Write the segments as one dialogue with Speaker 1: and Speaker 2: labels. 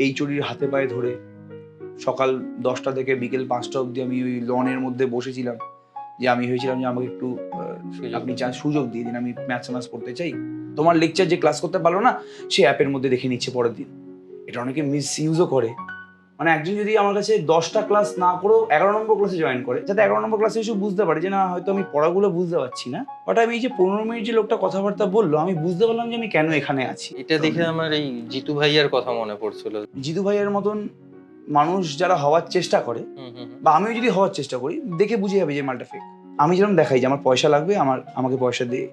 Speaker 1: এইচওডির হাতে পায়ে ধরে সকাল 10টা থেকে বিকেল 5টা অবধি আমি ওই লনের মধ্যে বসেছিলাম, যে আমি ভেবেছিলাম যে আমাকে একটু আপনি সুযোগ দিয়ে দিন, আমি ম্যাথস পড়তে চাই। তোমার লেকচার যে ক্লাস করতে পারলো না, সে অ্যাপের মধ্যে দেখে নিচ্ছে পরের দিন। এটা অনেকে মিস ইউজও করে। মানে একজন যদি আমার কাছে 10টা ক্লাস না করেও 11 নম্বর ক্লাসে জয়েন করে, যাতে 11 নম্বর ক্লাসে এসে বুঝতে পারে যে না হয়তো আমি পড়াগুলো বুঝতে পারছি না, বাট আমি এই যে 15 মিনিট যে লোকটা কথাবার্তা বললো, আমি বুঝতে পারলাম যে আমি কেন এখানে আছি।
Speaker 2: এটা দেখে আমার এই জিতু ভাইয়ার কথা মনে পড়ছিল।
Speaker 1: জিতু ভাইয়ের মতন মানুষ যারা হওয়ার চেষ্টা করে, বা আমিও যদি হওয়ার চেষ্টা করি, দেখে বুঝে যাবে যে মালটা ফেক। আমি যেরকম দেখাই যে আমার পয়সা লাগবে, আমাকে পয়সা দিয়ে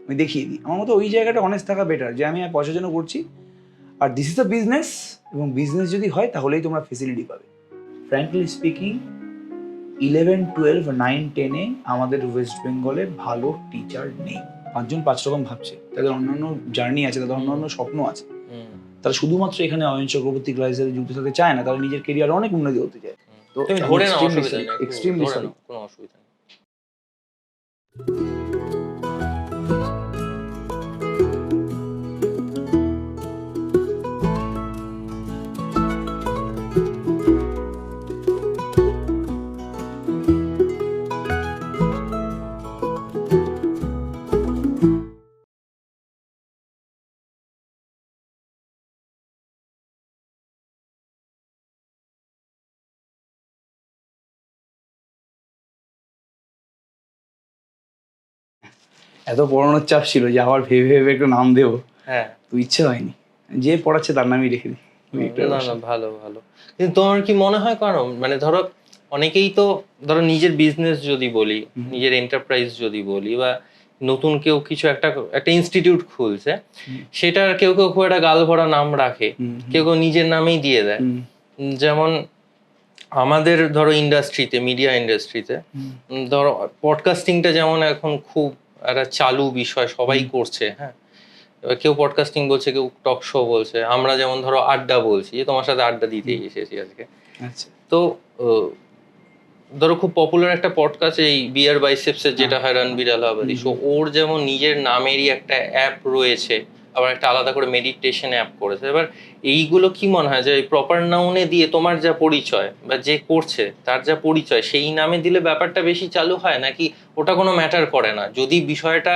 Speaker 1: আমি দেখিয়ে দিই, আমার মতো ওই জায়গাটা অনেস্ট থাকা বেটার, যে আমি পয়সার জন্য করছি আর দিস ইজ দ্য বিজনেস, এবং বিজনেস যদি হয় তাহলেই তোমরা ফেসিলিটি পাবে। ফ্র্যাঙ্কলি স্পিকিং 11, 12, 9, 10-এ আমাদের ওয়েস্ট বেঙ্গলে ভালো টিচার নেই। 5 জন 5 রকম ভাবছে, তাদের অন্যান্য জার্নি আছে, তাদের অন্যান্য স্বপ্ন আছে। তারা শুধুমাত্র এখানে অয়ন চক্রবর্তী ক্লাসে যুক্ত থাকতে চায় না, তারা নিজের কেরিয়ারে অনেক উন্নতি হতে চায়। তো
Speaker 2: ধরে নাও, অসুবিধা নেই,
Speaker 1: এক্সট্রিমলি সরি,
Speaker 2: কোনো অসুবিধা নেই।
Speaker 1: এত পড়ানোর চাপ ছিল যে আবার ভেবে ভেবে একটু নাম দেবো,
Speaker 2: হ্যাঁ,
Speaker 1: তো ইচ্ছে হয়নি, যে পড়াচ্ছে তার নামই রেখে দিই।
Speaker 2: না না, ভালো ভালো। কিন্তু তোমার কি মনে হয়, কারণ মানে ধরো অনেকেই তো ধরো নিজের বিজনেস যদি বলি, নিজের এন্টারপ্রাইজ যদি বলি, বা নতুন কেউ কিছু একটা ইনস্টিটিউট খুলছে, সেটার কেউ কেউ খুব একটা গাল ভরা নাম রাখে, কেউ কেউ নিজের নামেই দিয়ে দেয়। যেমন আমাদের ধরো ইন্ডাস্ট্রিতে, মিডিয়া ইন্ডাস্ট্রিতে ধরো পডকাস্টিংটা যেমন এখন খুব একটা চালু বিষয়, সবাই করছে। হ্যাঁ, এবার কেউ পডকাস্টিং বলছে, কেউ টক শো বলছে, আমরা যেমন ধরো আড্ডা বলছি, যে তোমার সাথে আড্ডা দিতেই এসেছি আজকে।
Speaker 1: আচ্ছা,
Speaker 2: তো ধরো খুব পপুলার একটা পডকাস্ট এই বিয়ার বাইসেপসের যেটা হয় রণবীর আলাহাবাদী, সো ওর যেমন নিজের নামেরই একটা অ্যাপ রয়েছে, আবার একটা আলাদা করে মেডিটেশন অ্যাপ করেছে। এবার এইগুলো কি মনে হয় যে প্রপার নাউনে দিয়ে তোমার যা পরিচয় বা যে করছে তার যা পরিচয় সেই নামে দিলে ব্যাপারটা বেশি চালু হয়, নাকি ওটা কোনো ম্যাটার করে না? যদি বিষয়টা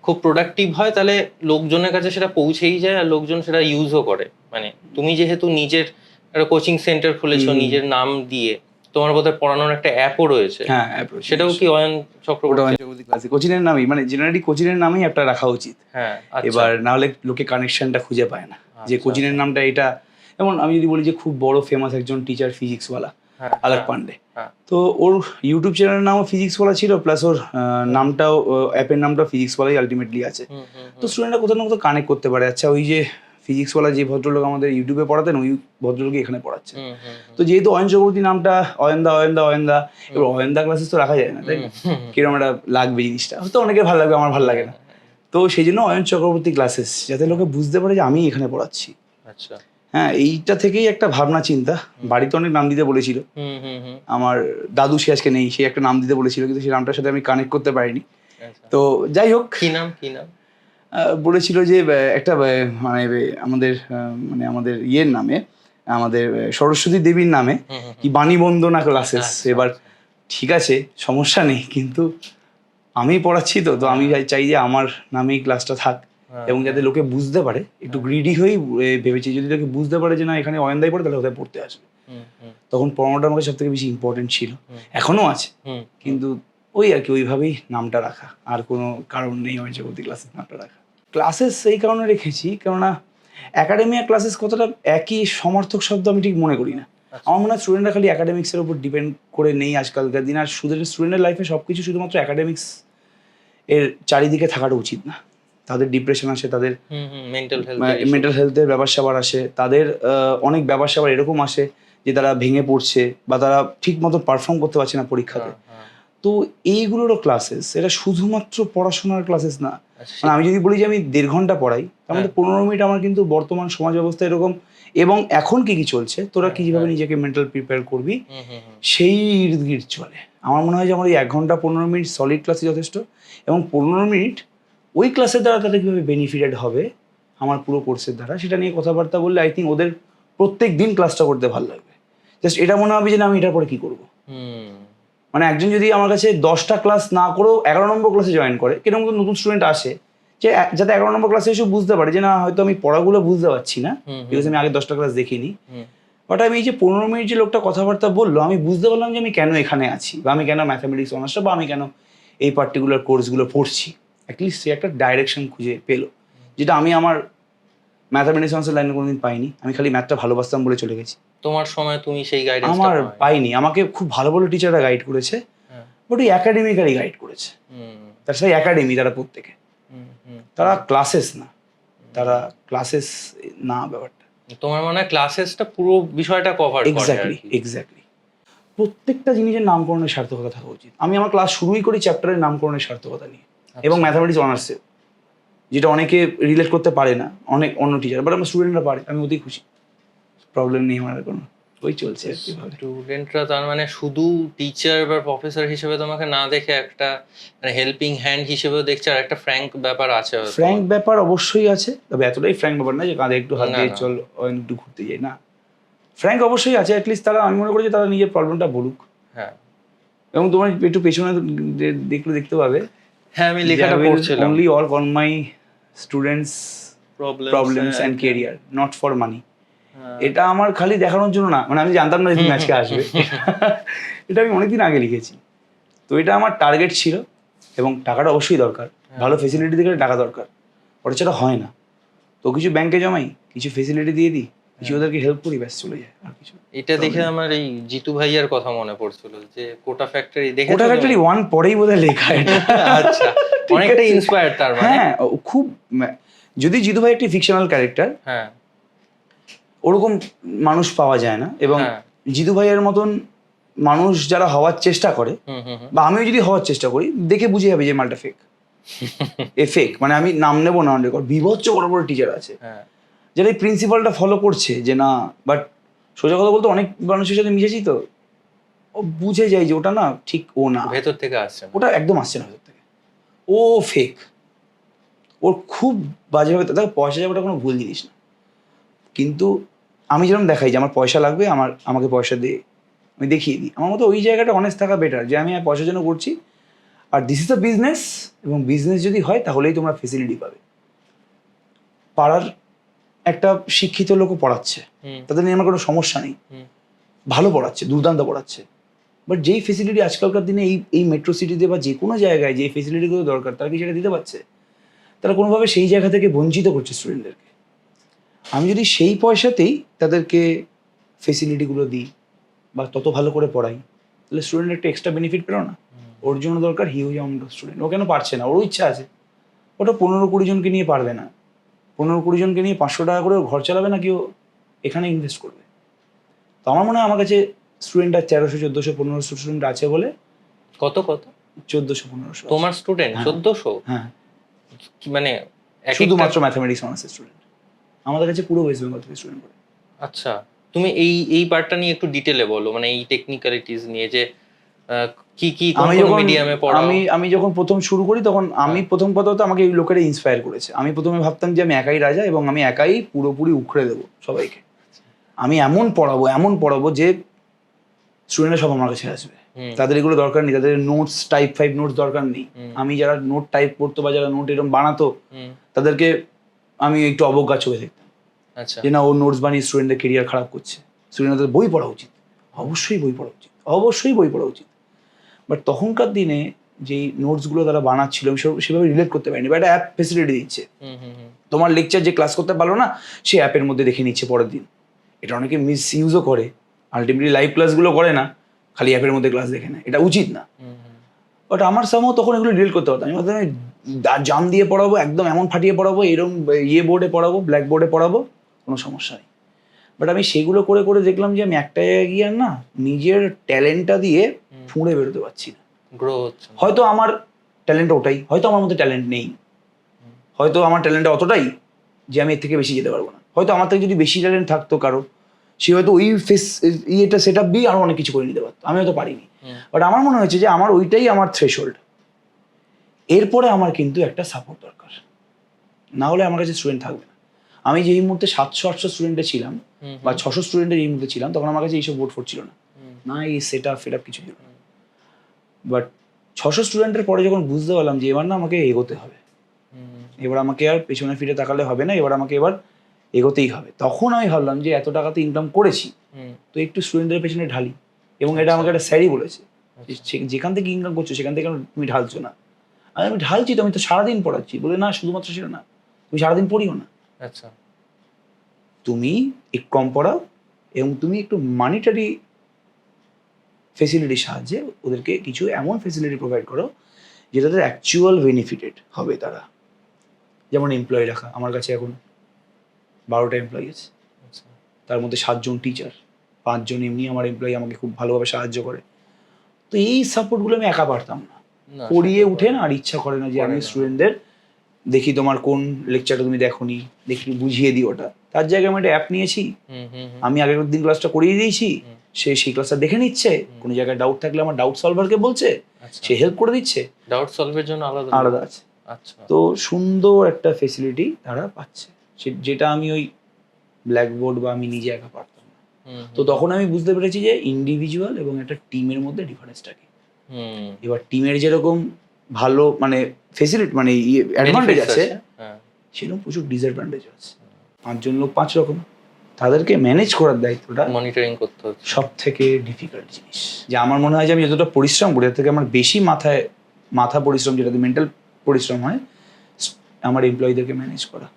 Speaker 2: খুব প্রোডাক্টিভ হয় তাহলে লোকজনের কাছে সেটা পৌঁছেই যায়, আর লোকজন সেটা ইউজও করে। মানে তুমি যেহেতু নিজের একটা কোচিং সেন্টার খুলেছো নিজের নাম দিয়ে, তোমার বোধহয় পড়ানোর একটা অ্যাপও রয়েছে,
Speaker 1: হ্যাঁ অ্যাপ রয়েছে,
Speaker 2: সেটাও কি অয়ন চক্রবর্তী?
Speaker 1: ক্লাসে কোচিনের নামই, মানে জেনারেলি কোচিনের নামেই একটা রাখা উচিত।
Speaker 2: হ্যাঁ,
Speaker 1: এবার না হলে লোকে কানেকশনটা খুঁজে পায় না যে কোচিনের নামটা এটা। যেমন আমি যদি বলি যে খুব বড় ফেমাস একজন টিচার ফিজিক্সওয়ালা, আলাক পান্ডে, তো ওর ইউটিউব চ্যানেলের নামও ফিজিক্সওয়ালা ছিল, প্লাস ওর নামটাও, অ্যাপের নামটা ফিজিক্সওয়ালাই আলটিমেটলি আছে। তো স্টুডেন্টরা কোথাও না কোথাও কানেক্ট করতে পারে, আচ্ছা ওই যে ফিজিক্সওয়ালা যে ভদ্রলোক আমাদের ইউটিউবে পড়াতেন, ওই ভদ্রলোকই এখানে পড়াচ্ছে। তো যেহেতু অয়ন চক্রবর্তী নামটা অয়নদা, এবার অয়নদা ক্লাসেস তো রাখা যায় না, তাই না? কিরকম একটা লাগবে জিনিসটা, হয়তো অনেকের ভালো লাগবে, আমার ভালো লাগে না। তো সেই জন্য অয়ন চক্রবর্তী ক্লাসেস, যাতে লোকে বুঝতে পারে যে আমি এখানে পড়াচ্ছি।
Speaker 2: আচ্ছা,
Speaker 1: হ্যাঁ, এইটা থেকেই একটা ভাবনা চিন্তা। বাড়িতে অনেক নাম দিতে বলেছিল, আমার দাদু সে আজকে নেই, সে একটা নাম দিতে বলেছিল, কিন্তু সেই নামটার সাথে আমি কানেক্ট করতে পারিনি। তো যাই হোক,
Speaker 2: কি নাম
Speaker 1: বলেছিল যে একটা মানে আমাদের মানে আমাদের ইয়ের নামে, আমাদের সরস্বতী দেবীর নামে কি বাণী বন্দনা ক্লাসেস। এবার ঠিক আছে, সমস্যা নেই, কিন্তু আমি পড়াচ্ছি, তো আমি চাই যে আমার নামেই ক্লাসটা থাক, এবং যাতে লোকে বুঝতে পারে। একটু গ্রিডি হয়েই ভেবেছি, যদি লোকে বুঝতে পারে যে না এখানে অয়নদাই পড়ে, তাহলে ওদের পড়তে আসবে। তখন পড়ানোটা আমাকে সব থেকে বেশি ইম্পর্টেন্ট ছিল, এখনো আছে, কিন্তু ওই আর কি ওইভাবেই নামটা রাখা, আর কোনো কারণ নেই অয়ন চক্রবর্তী ক্লাসের নামটা রাখা। ক্লাসেস এই কারণে রেখেছি, কেননা একাডেমি আর ক্লাসেস কতটা একই সমার্থক শব্দ আমি ঠিক মনে করি না। আমার মনে হয় স্টুডেন্টরা খালি একাডেমিক্সের উপর ডিপেন্ড করে নেই আজকালকার দিন, আর স্টুডেন্টের লাইফে সব কিছু শুধুমাত্র একাডেমিক্স এর চারিদিকে থাকাটা উচিত না। তাদের ডিপ্রেশন আসে, তাদের মেন্টাল হেলথের ব্যাপার স্যাপার আসে, তাদের অনেক ব্যাপার স্যাপার এরকম আসে যে তারা ভেঙে পড়ছে, বা তারা ঠিক মতো পারফর্ম করতে পারছে না পরীক্ষাতে। তো এইগুলোরও ক্লাসেস, এটা শুধুমাত্র পড়াশোনার ক্লাসেস না। মানে আমি যদি বলি যে আমি 1.5 ঘন্টা পড়াই, তার মধ্যে 15 মিনিট আমার কিন্তু বর্তমান সমাজ ব্যবস্থা এরকম, এবং এখন কি চলছে, তোরা কিভাবে নিজেকে মেন্টাল প্রিপেয়ার করবি, সেই ইর্দ গির্দ চলে। আমার মনে হয় যে আমার এই 1 ঘন্টা 15 মিনিট সলিড ক্লাসে যথেষ্ট, এবং 15 মিনিট ওই ক্লাসের দ্বারা তাদের কীভাবে বেনিফিটেড হবে আমার পুরো কোর্সের দ্বারা, সেটা নিয়ে কথাবার্তা বললে আই থিঙ্ক ওদের প্রত্যেক দিন ক্লাসটা করতে ভালো লাগবে। জাস্ট এটা মনে হবে যে না আমি এটার পরে কি করবো। মানে একজন যদি আমার কাছে 10টা ক্লাস না করেও 11 নম্বর ক্লাসে জয়েন করে, কিরকম নতুন স্টুডেন্ট আসে যে যাতে 11 নম্বর ক্লাসে এসে বুঝতে পারে যে না হয়তো আমি পড়াগুলো বুঝতে পারছি না, বিকজ আমি আগে 10টা ক্লাস দেখিনি, বাট আমি এই যে 15 মিনিট যে লোকটা কথাবার্তা বললো আমি বুঝতে পারলাম যে আমি কেন এখানে আছি, বা আমি কেন ম্যাথামেটিক্স অনার্সটা, বা আমি কেন এই পার্টিকুলার কোর্সগুলো পড়ছি। অ্যাটলিস্ট সে একটা ডাইরেকশন খুঁজে পেলো, যেটা আমি আমার ম্যাথামেটিক্স অনার্সের লাইনে কোনোদিন পাইনি। আমি খালি ম্যাথটা ভালোবাসতাম বলে চলে গেছি।
Speaker 2: তোমার সময় তুমি সেই গাইডেন্স
Speaker 1: আমার পাইনি, আমাকে খুব ভালো ভালো টিচাররা গাইড করেছে, বাট ওই একাডেমিক্যালি গাইড করেছে। তার সাথে একাডেমি তারা প্রত্যেকে, তারা ক্লাসেস না, তারা ক্লাসেস না ব্যাপারটা।
Speaker 2: তোমার মনে হয় ক্লাসেসটা পুরো বিষয়টা কভার করে।
Speaker 1: এক্স্যাক্টলি প্রত্যেকটা জিনিসের নামকরণের সার্থকতা থাকা উচিত। আমি আমার ক্লাস শুরুই করি চ্যাপ্টারের নামকরণের সার্থকতা নিয়ে, এবং ম্যাথামেটিক্স অনার্সে, যেটা অনেকে রিলেট করতে পারে না, অনেক অন্য টিচার, বাট আমার স্টুডেন্টরা পারে, আমি ওতেই খুশি, প্রবলেম নেই আমার কোনো, ওই চলছে আর কি।
Speaker 2: স্টুডেন্টরা তার মানে শুধু টিচার বা প্রফেসর হিসেবে তোমাকে না দেখে একটা মানে হেল্পিং হ্যান্ড হিসেবেও দেখছে, আর একটা ফ্র্যাঙ্ক ব্যাপার আছে।
Speaker 1: ফ্র্যাঙ্ক ব্যাপার অবশ্যই আছে, তবে এতটাই ফ্র্যাঙ্ক ব্যাপার না যে কাঁধে একটু হাত দিয়ে চল একটু ঘুরতে যাই, না, ফ্র্যাঙ্ক অবশ্যই আছে। অ্যাটলিস্ট তারা, আমি মনে করি যে তারা নিজের প্রবলেমটা বলুক।
Speaker 2: হ্যাঁ,
Speaker 1: এবং তোমার একটু পেছনে দেখলে দেখতে পাবে,
Speaker 2: হ্যাঁ আমি লেখাটা পড়ছিলাম,
Speaker 1: only work on my students problems and career, not for money. এটা আমার খালি দেখানোর জন্য না, মানে আমি জানতাম না যে তুমি আজকে আসবে, এটা আমি অনেকদিন আগে লিখেছি। তো এটা আমার টার্গেট ছিল, এবং টাকাটা অবশ্যই দরকার, ভালো ফেসিলিটি দিলে টাকা দরকার, ওটা সেটা হয় না। তো কিছু ব্যাংকে জমাই, কিছু ফেসিলিটি দিয়ে দিই, কিছু ওদেরকে হেল্প করি, ব্যাস চলে যায়, আর কিছু।
Speaker 2: এটা দেখে আমার এই জিতু ভাইয়ার কথা মনে পড়ছিল, যে কোটা ফ্যাক্টরি দেখে,
Speaker 1: কোটা ফ্যাক্টরি 1 পরেই বোধহয় লেখা এটা।
Speaker 2: আচ্ছা, অনেকটা ইন্সপায়ার্ড তার মানে।
Speaker 1: হ্যাঁ খুব, যদি জিতু ভাই একটি ফিকশনাল ক্যারেক্টার,
Speaker 2: হ্যাঁ
Speaker 1: ওরকম মানুষ পাওয়া যায় না, এবং জিতু ভাইয়ের মতন মানুষ যারা হওয়ার চেষ্টা করে, বা আমিও যদি হওয়ার চেষ্টা করি, দেখে বুঝে যাবে যে মালটা ফেক। এ ফেক, মানে আমি নাম নেবো না, বিভৎস বড় বড় টিচার আছে যারা এই প্রিন্সিপালটা ফলো করছে যে না, বাট সোজা কথা বলতে অনেক মানুষের সাথে মিশেছি, তো ও বুঝে যায় যে ওটা না ঠিক, ও না,
Speaker 2: ভেতর থেকে আসছে,
Speaker 1: ওটা একদম আসছে না ভেতর থেকে, ও ফেক, ওর খুব বাজেভাবে, দেখো পয়সা যাওয়াটা কোনো ভুল জিনিস না, কিন্তু আমি যেরকম দেখাই যে আমার পয়সা লাগবে, আমাকে পয়সা দিয়ে আমি দেখিয়ে দিই, আমার মতো ওই জায়গাটা অনেস্ট থাকা বেটার, যে আমি পয়সার জন্য করছি, আর দিস ইজ আ বিজনেস, এবং বিজনেস যদি হয় তাহলেই তোমরা ফেসিলিটি পাবে। পাড়ার একটা শিক্ষিত লোকও পড়াচ্ছে, তাদের নিয়ে আমার কোনো সমস্যা নেই, ভালো পড়াচ্ছে, দুর্দান্ত পড়াচ্ছে, বাট যেই ফেসিলিটি আজকালকার দিনে এই মেট্রো সিটিতে বা যে কোনো জায়গায় যে ফেসিলিটিগুলো দরকার, তারা কি সেটা দিতে পারছে? তারা কোনোভাবে সেই জায়গা থেকে বঞ্চিত করছে স্টুডেন্টদেরকে। আমি যদি সেই পয়সাতেই তাদেরকে ফেসিলিটিগুলো দিই, বা তত ভালো করে পড়াই, তাহলে স্টুডেন্ট একটা এক্সট্রা বেনিফিট পেলো না? ওর জন্য দরকার হিউজ অ্যামাউন্ট অফ স্টুডেন্ট। ও কেন পারছে না? ওরও ইচ্ছা আছে, ওটা 15-20 জনকে নিয়ে পারবে না। 15-20 জনকে নিয়ে 500 টাকা করে ঘর চালাবে না, কেউ এখানে ইনভেস্ট করবে? তো আমার মনে হয় আমার কাছে স্টুডেন্ট আর 1300, 1400, 1500 স্টুডেন্ট আছে বলে।
Speaker 2: কত
Speaker 1: 1400, 1500
Speaker 2: তোমার স্টুডেন্ট? 1400?
Speaker 1: হ্যাঁ,
Speaker 2: মানে
Speaker 1: শুধুমাত্র ম্যাথামেটিক্স অনার্সের স্টুডেন্ট আমাদের কাছে, পুরো ওয়েস্ট বেঙ্গল থেকে স্টুডেন্ট পড়ে।
Speaker 2: আচ্ছা, তুমি এই পার্টটা নিয়ে একটু ডিটেলে বলো, মানে এই টেকনিক্যালিটিস নিয়ে, যে কি কোন মিডিয়ামে পড়াও?
Speaker 1: আমি যখন প্রথম শুরু করি, তখন আমি প্রথম কথা তো আমাকে এই লোকেরা ইন্সপায়ার করেছে। আমি প্রথমে ভাবতাম যে আমি একাই রাজা, এবং আমি একাই পুরোপুরি উখড়ে দেবো সবাইকে। আমি এমন পড়াবো যে স্টুডেন্টরা সব আমার কাছে আসবে, তাদের এগুলো দরকার নেই, তাদের নোটস টাইপ 5 নোটস দরকার নেই। আমি যারা নোট টাইপ করতো বা যারা নোট এরকম বানাতো, তাদেরকে আমি একটু অবজ্ঞা চোখে দেখতাম, যে না ও নোটস বানিয়ে স্টুডেন্টদের কেরিয়ার খারাপ করছে, স্টুডেন্টদের বই পড়া উচিত, অবশ্যই বই পড়া উচিত। বাট তখনকার দিনে যেই নোটসগুলো তারা বানাচ্ছিল, আমি সেভাবে রিলেট করতে পারিনি। বা একটা অ্যাপ ফেসিলিটি দিচ্ছে, তোমার লেকচার যে ক্লাস করতে পারলো না, সে অ্যাপের মধ্যে দেখে নিচ্ছে পরের দিন। এটা অনেকে মিস ইউজও করে, আলটিমেটলি লাইভ ক্লাসগুলো করে না, খালি অ্যাপের মধ্যে ক্লাস দেখে নেয়, এটা উচিত না। বাট আমার সামও তখন এগুলো রিলেট করতে পারতাম। আমি জাম দিয়ে পড়াবো, একদম এমন ফাটিয়ে পড়াবো, এরকম বোর্ডে পড়াবো, ব্ল্যাক বোর্ডে পড়াবো, কোনো সমস্যা নেই। বাট আমি সেগুলো করে করে দেখলাম যে আমি একটা জায়গায় গিয়ে আর না নিজের ট্যালেন্টটা দিয়ে ফুঁড়ে বেরোতে পারছি না। হয়তো আমার ট্যালেন্ট ওটাই, হয়তো আমার মধ্যে ট্যালেন্ট নেই, হয়তো আমার ট্যালেন্টটা অতটাই যে আমি এর থেকে বেশি যেতে পারবো না। হয়তো আমার থেকে যদি বেশি ট্যালেন্ট থাকতো কারো, সে হয়তো ওই এটা সেট আপ দিয়ে আরো অনেক কিছু করে নিতে পারতো, আমি হয়তো পারিনি। বাট আমার মনে হয়েছে যে আমার ওইটাই আমার থ্রেশহোল্ড। এরপরে আমার কিন্তু একটা সাপোর্ট দরকার, না হলে আমার কাছে স্টুডেন্ট থাকবে না। আমি যে এই মুহূর্তে 700-800 স্টুডেন্টে ছিলাম বা 600 স্টুডেন্টের এই মুহূর্তে ছিলাম, তখন আমার কাছে এইসব বোর্ড ফোর্ড ছিল না, না এই সেট আপ কিছু ছিল না। বাট 600 স্টুডেন্টের পরে যখন বুঝতে পারলাম যে এবার না আমাকে এগোতে হবে, এবার আমাকে আর পেছনে ফিরে তাকালে হবে না, এবার আমাকে এগোতেই হবে, তখন আমি ভাবলাম যে এত টাকাতে ইনকাম করেছি তো একটু স্টুডেন্টের পেছনে ঢালি। এবং এটা আমাকে একটা স্যারই বলেছে, যেখান থেকে ইনকাম করছো সেখান থেকে তুমি ঢালছো না। আমি ঢালছি তো, আমি তো সারাদিন পড়াচ্ছি। বলে না, শুধুমাত্র সেটা না, তুমি সারাদিন পড়িও না,
Speaker 2: আচ্ছা,
Speaker 1: তুমি একটু কম পড়াও এবং তুমি একটু মানিটারি ফেসিলিটির সাহায্যে ওদেরকে কিছু এমন ফেসিলিটি প্রোভাইড করো যেটাতে অ্যাকচুয়াল বেনিফিটেড হবে তারা। যেমন এমপ্লয়ি রাখা, আমার কাছে এখন 12টা এমপ্লয়ি আছে,
Speaker 2: আচ্ছা,
Speaker 1: তার মধ্যে 7 জন টিচার, 5 জন এমনি আমার এমপ্লয়ি আমাকে খুব ভালোভাবে সাহায্য করে। তো এই সাপোর্টগুলো আমি একা পারতাম না,
Speaker 2: না,
Speaker 1: পড়িয়ে
Speaker 2: সেটা
Speaker 1: উঠে না আর ইচ্ছা করে না যে আমি
Speaker 2: করে না।
Speaker 1: স্টুডেন্টদের দেখি তোমার কোন লেকচারটা তুমি দেখোনি, দেখি বুঝিয়ে দিই ওটা। তার জায়গায় আমি একটা অ্যাপ নিয়েছি, আমি আগের দিন ক্লাসটা করিয়ে দিয়েছি, সে সেই ক্লাসটা দেখে নিচ্ছে, কোনো জায়গায় ডাউট থাকলে আমার ডাউট সলভারকে বলছে,
Speaker 2: আচ্ছা,
Speaker 1: সে হেল্প করে দিচ্ছে,
Speaker 2: ডাউট সলভের জন্য আলাদা
Speaker 1: আলাদা আছে।
Speaker 2: আচ্ছা,
Speaker 1: তো সুন্দর একটা ফেসিলিটি তারা পাচ্ছে, যেটা আমি ওই ব্ল্যাকবোর্ড বা আমি নিজে একা পারতাম না। তো তখন আমি বুঝতে পেরেছি যে ইন্ডিভিজুয়াল এবং একটা টিমের মধ্যে ডিফারেন্সটা কি। এবার টিমের যেরকম ভালো মানে ফেসিলিটি মানে অ্যাডভান্টেজ আছে, সেরকম প্রচুর ডিসঅ্যাডভান্টেজ আছে। 5 জন লোক 5 রকম, তাদেরকে ম্যানেজ করার দায়িত্বটা
Speaker 2: মনিটরিং করতে হচ্ছে।
Speaker 1: সব থেকে ডিফিকাল্ট জিনিস। যে আমার মনে হয় যে আমি যতটা পরিশ্রম করি, তার থেকে আমার বেশি মাথা পরিশ্রম, যেটাতে মেন্টাল পরিশ্রম হয়, আমার এমপ্লয়ীদেরকে ম্যানেজ করা।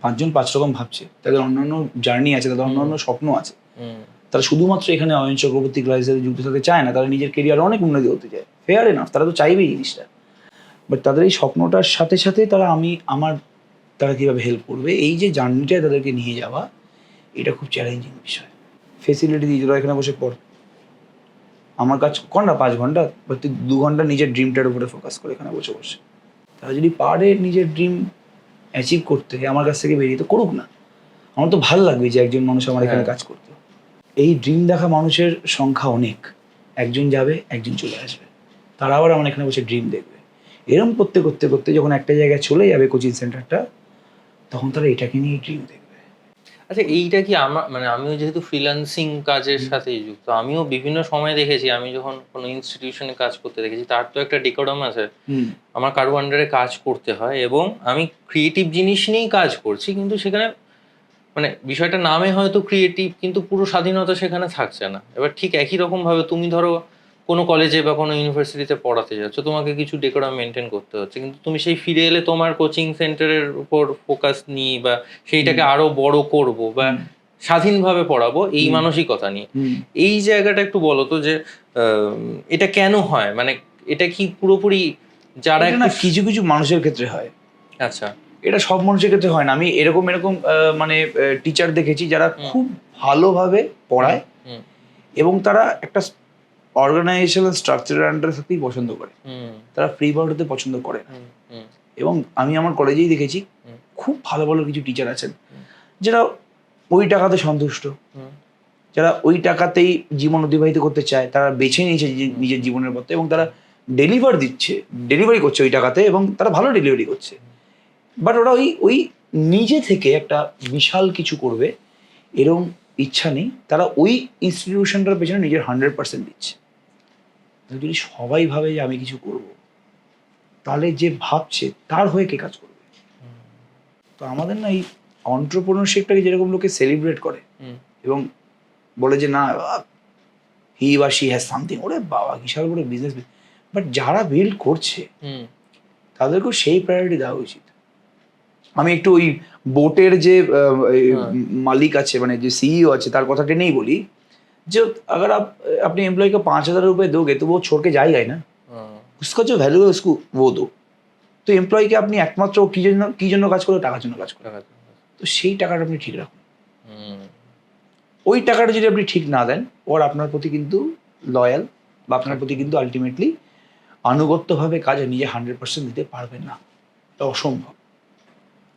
Speaker 1: 5 জন 5 রকম ভাবছে, তাদের অন্যান্য জার্নি আছে, তাদের অন্যান্য স্বপ্ন আছে। তারা শুধুমাত্র এখানে অয়ন চক্রবর্তী ক্লাসের সাথে যুক্ত থাকতে চায় না, তারা নিজের কেরিয়ারে অনেক উন্নতি করতে চায়, ফেয়ার এনাফ, তারা তো চাইবেই জিনিসটা। বাট তাদের এই স্বপ্নটার সাথে সাথে তারা কীভাবে হেল্প করবে, এই যে জার্নিটায় তাদেরকে নিয়ে যাওয়া, এটা খুব চ্যালেঞ্জিং বিষয়। ফেসিলিটি দিয়ে তোরা এখানে বসে পড়, আমার কাজ কর না 5 ঘন্টা, বা তুই 2 ঘন্টা নিজের ড্রিমটার উপরে ফোকাস করে এখানে বসে বসে। তারা যদি পারে নিজের ড্রিম অ্যাচিভ করতে, আমার কাছ থেকে বেরিয়ে তো করুক না, আমার তো ভালো লাগবে যে একজন মানুষ আমার এখানে কাজ করতো। এই ড্রিম দেখা মানুষের সংখ্যা অনেক, একজন যাবে একজন চলে আসবে, তারা আবার আমার এখানে বসে ড্রিম দেখবে। এরম করতে করতে করতে যখন একটা জায়গায় চলে যাবে কোচিং সেন্টারটা, তখন তারা এটাকে নিয়ে ড্রিম দেখবে।
Speaker 2: আচ্ছা, এইটা কি আমার মানে আমিও যেহেতু ফ্রিল্যান্সিং কাজের সাথেই যুক্ত, আমিও বিভিন্ন সময় দেখেছি, আমি যখন কোনো ইনস্টিটিউশনে কাজ করতে দেখেছি, তার তো একটা ডেকোরাম আছে, আমার কারো আন্ডারে কাজ করতে হয় এবং আমি ক্রিয়েটিভ জিনিস নিয়েই কাজ করছি, কিন্তু সেখানে মানে বিষয়টা নামে হয়তো ক্রিয়েটিভ, কিন্তু পুরো স্বাধীনতা সেখানে থাকছে না। এবার ঠিক একই রকম ভাবে তুমি ধরো কোনো কলেজে বা কোনো ইউনিভার্সিটিতে পড়াতে যাচ্ছ, তোমাকে কিছু ডেকোরাম মেনটেন করতে হচ্ছে, কিন্তু তুমি সেই ফিরে এলে তোমার কোচিং সেন্টারের উপর ফোকাস নিয়ে বা সেইটাকে আরো বড় করব বা স্বাধীনভাবে পড়াবো এই মানসিকতা নিয়ে। এই জায়গাটা একটু বলো তো যে এটা কেন হয়, মানে এটা কি পুরোপুরি যারা
Speaker 1: না, কিছু কিছু মানুষের ক্ষেত্রে হয়।
Speaker 2: আচ্ছা,
Speaker 1: এটা সব মানুষের ক্ষেত্রে হয় না। আমি এরকম মানে টিচার দেখেছি যারা খুব ভালোভাবে পড়ায় এবং তারা একটা অর্গানাইজেশনাল স্ট্রাকচারের আন্ডারে থাকতেই পছন্দ করে, তারা ফ্রি বার্ড হতে পছন্দ করে না। এবং আমি আমার কলেজেই দেখেছি খুব ভালো ভালো কিছু টিচার আছেন যারা ওই টাকাতে সন্তুষ্ট, যারা ওই টাকাতেই জীবন অতিবাহিত করতে চায়, তারা বেছে নিয়েছে নিজের জীবনের পথে এবং তারা ডেলিভারি করছে ওই টাকাতে এবং তারা ভালো ডেলিভারি করছে। বাট ওরা ওই নিজে থেকে একটা বিশাল কিছু করবে এরকম ইচ্ছা নেই, তারা ওই ইনস্টিটিউশনটার পেছনে নিজের 100% দিচ্ছে। যদি সবাই ভাবে যে আমি কিছু করব, তাহলে যে ভাবছে তার হয়ে কে কাজ করবে? তো আমাদের না এই অন্টারপ্রেনারশিপটাকে যেরকম লোকে সেলিব্রেট করে এবং বলে যে না হি বা শি হ্যাজ সামথিং, ওরে বাবা বিশাল বড় বিজনেস, বাট যারা বিল্ড করছে তাদেরকেও সেই প্রায়োরিটি দেওয়া উচিত। আমি একটু ওই বোটের যে মালিক আছে মানে যে सीईओ আছে তার কথা টেনেই বলি যে अगर আপনি एम्प्लॉय को 5,000 रुपए दोगे तो वो छोड़ के जाएगा ही ना, उसका जो वैल्यू है उसको वो दो। তো এমপ্লয়িকে আপনি একমাত্র কি জন্য কাজ করে, টাকার জন্য কাজ করে, তো সেই টাকাটা আপনি ঠিক রাখুন। ওই টাকাটা যদি আপনি ঠিক না দেন, ওর আপনার প্রতি কিন্তু লয়াল বা আপনার প্রতি কিন্তু আলটিমেটলি আনুগত্যভাবে কাজে নিজে 100% দিতে পারবেন না, এটা অসম্ভব।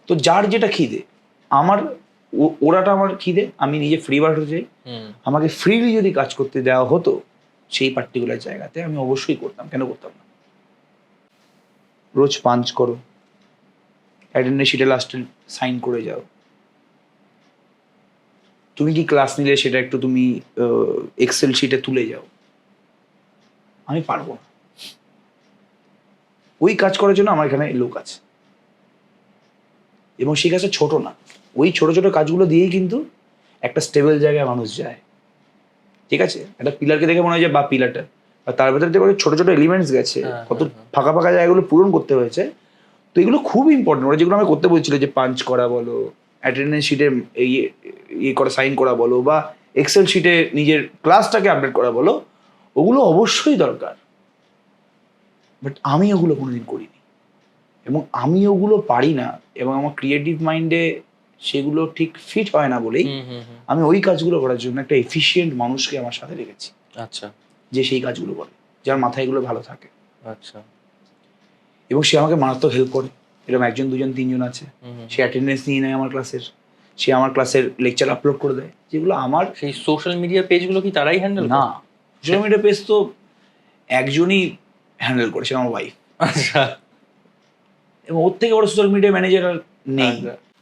Speaker 1: তো যার যেটা খিদে, ওরাটা আমার খিদে, আমি নিজে ফ্রি বার্ড হতে চাই, আমাকে ফ্রিলি যদি কাজ করতে দেওয়া হতো সেই পার্টিকুলার জায়গাতে, আমি অবশ্যই করতাম। কেন করতাম না? রোজ পাঞ্চ করো, অ্যাটেন্ডেন্স শিটে লাস্টে সাইন করে যাও। তুমি কি ক্লাস নিলে সেটা একটু তুমি এক্সেল শিটে তুলে যাও। আমি পারবো না। ওই কাজ করার জন্য আমার এখানে লোক আছে, এবং সেই কাজটা ছোট না। ওই ছোট ছোট কাজগুলো দিয়েই কিন্তু একটা স্টেবল জায়গায় মানুষ যায়। ঠিক আছে, একটা পিলারকে দেখে মনে হয় যে বা পিলারটা, আর তার ভেতরে দেখো ছোট ছোট এলিমেন্টস গেছে, কত ফাঁকা ফাঁকা জায়গাগুলো পূরণ করতে হয়েছে। তো এগুলো খুব ইম্পর্টেন্ট। ওরা যেগুলো আমি করতে বলছিল, যে পাঞ্চ করা বলো, অ্যাটেন্ডেন্স শিটে ইয়ে করা, সাইন করা বলো, বা এক্সেল শিটে নিজের ক্লাসটাকে আপডেট করা বলো, ওগুলো অবশ্যই দরকার। বাট আমি ওগুলো কোনোদিন করিনি, এবং আমি ওগুলো পারি না, এবং আমার ক্রিয়েটিভ মাইন্ডে সেগুলো ঠিক ফিট হয় না বলেই আমি ওই কাজগুলো করার জন্য একটা এফিশিয়েন্ট মানুষকে আমার সাথে রেখেছি।
Speaker 2: আচ্ছা।
Speaker 1: যে সেই কাজগুলো করে, যার মাথায় এগুলো ভালো থাকে।
Speaker 2: আচ্ছা।
Speaker 1: এবং সে আমাকে মারাত্মক হেল্প করে। এরকম একজন, দুজন, তিনজন আছে। সে অ্যাটেন্ডেন্স নিয়ে নেয় আমার ক্লাসের, সে আমার ক্লাসের লেকচার আপলোড করে দেয়, যেগুলো আমার
Speaker 2: সেই সোশ্যাল মিডিয়া পেজগুলো কি তারাই হ্যান্ডেল
Speaker 1: না। সোশ্যাল মিডিয়া পেজ তো একজনই হ্যান্ডেল করে, সেটা আমার ওয়াইফ।
Speaker 2: আচ্ছা।
Speaker 1: এবং ওর থেকে বড় সোশ্যাল মিডিয়া ম্যানেজার আর নেই।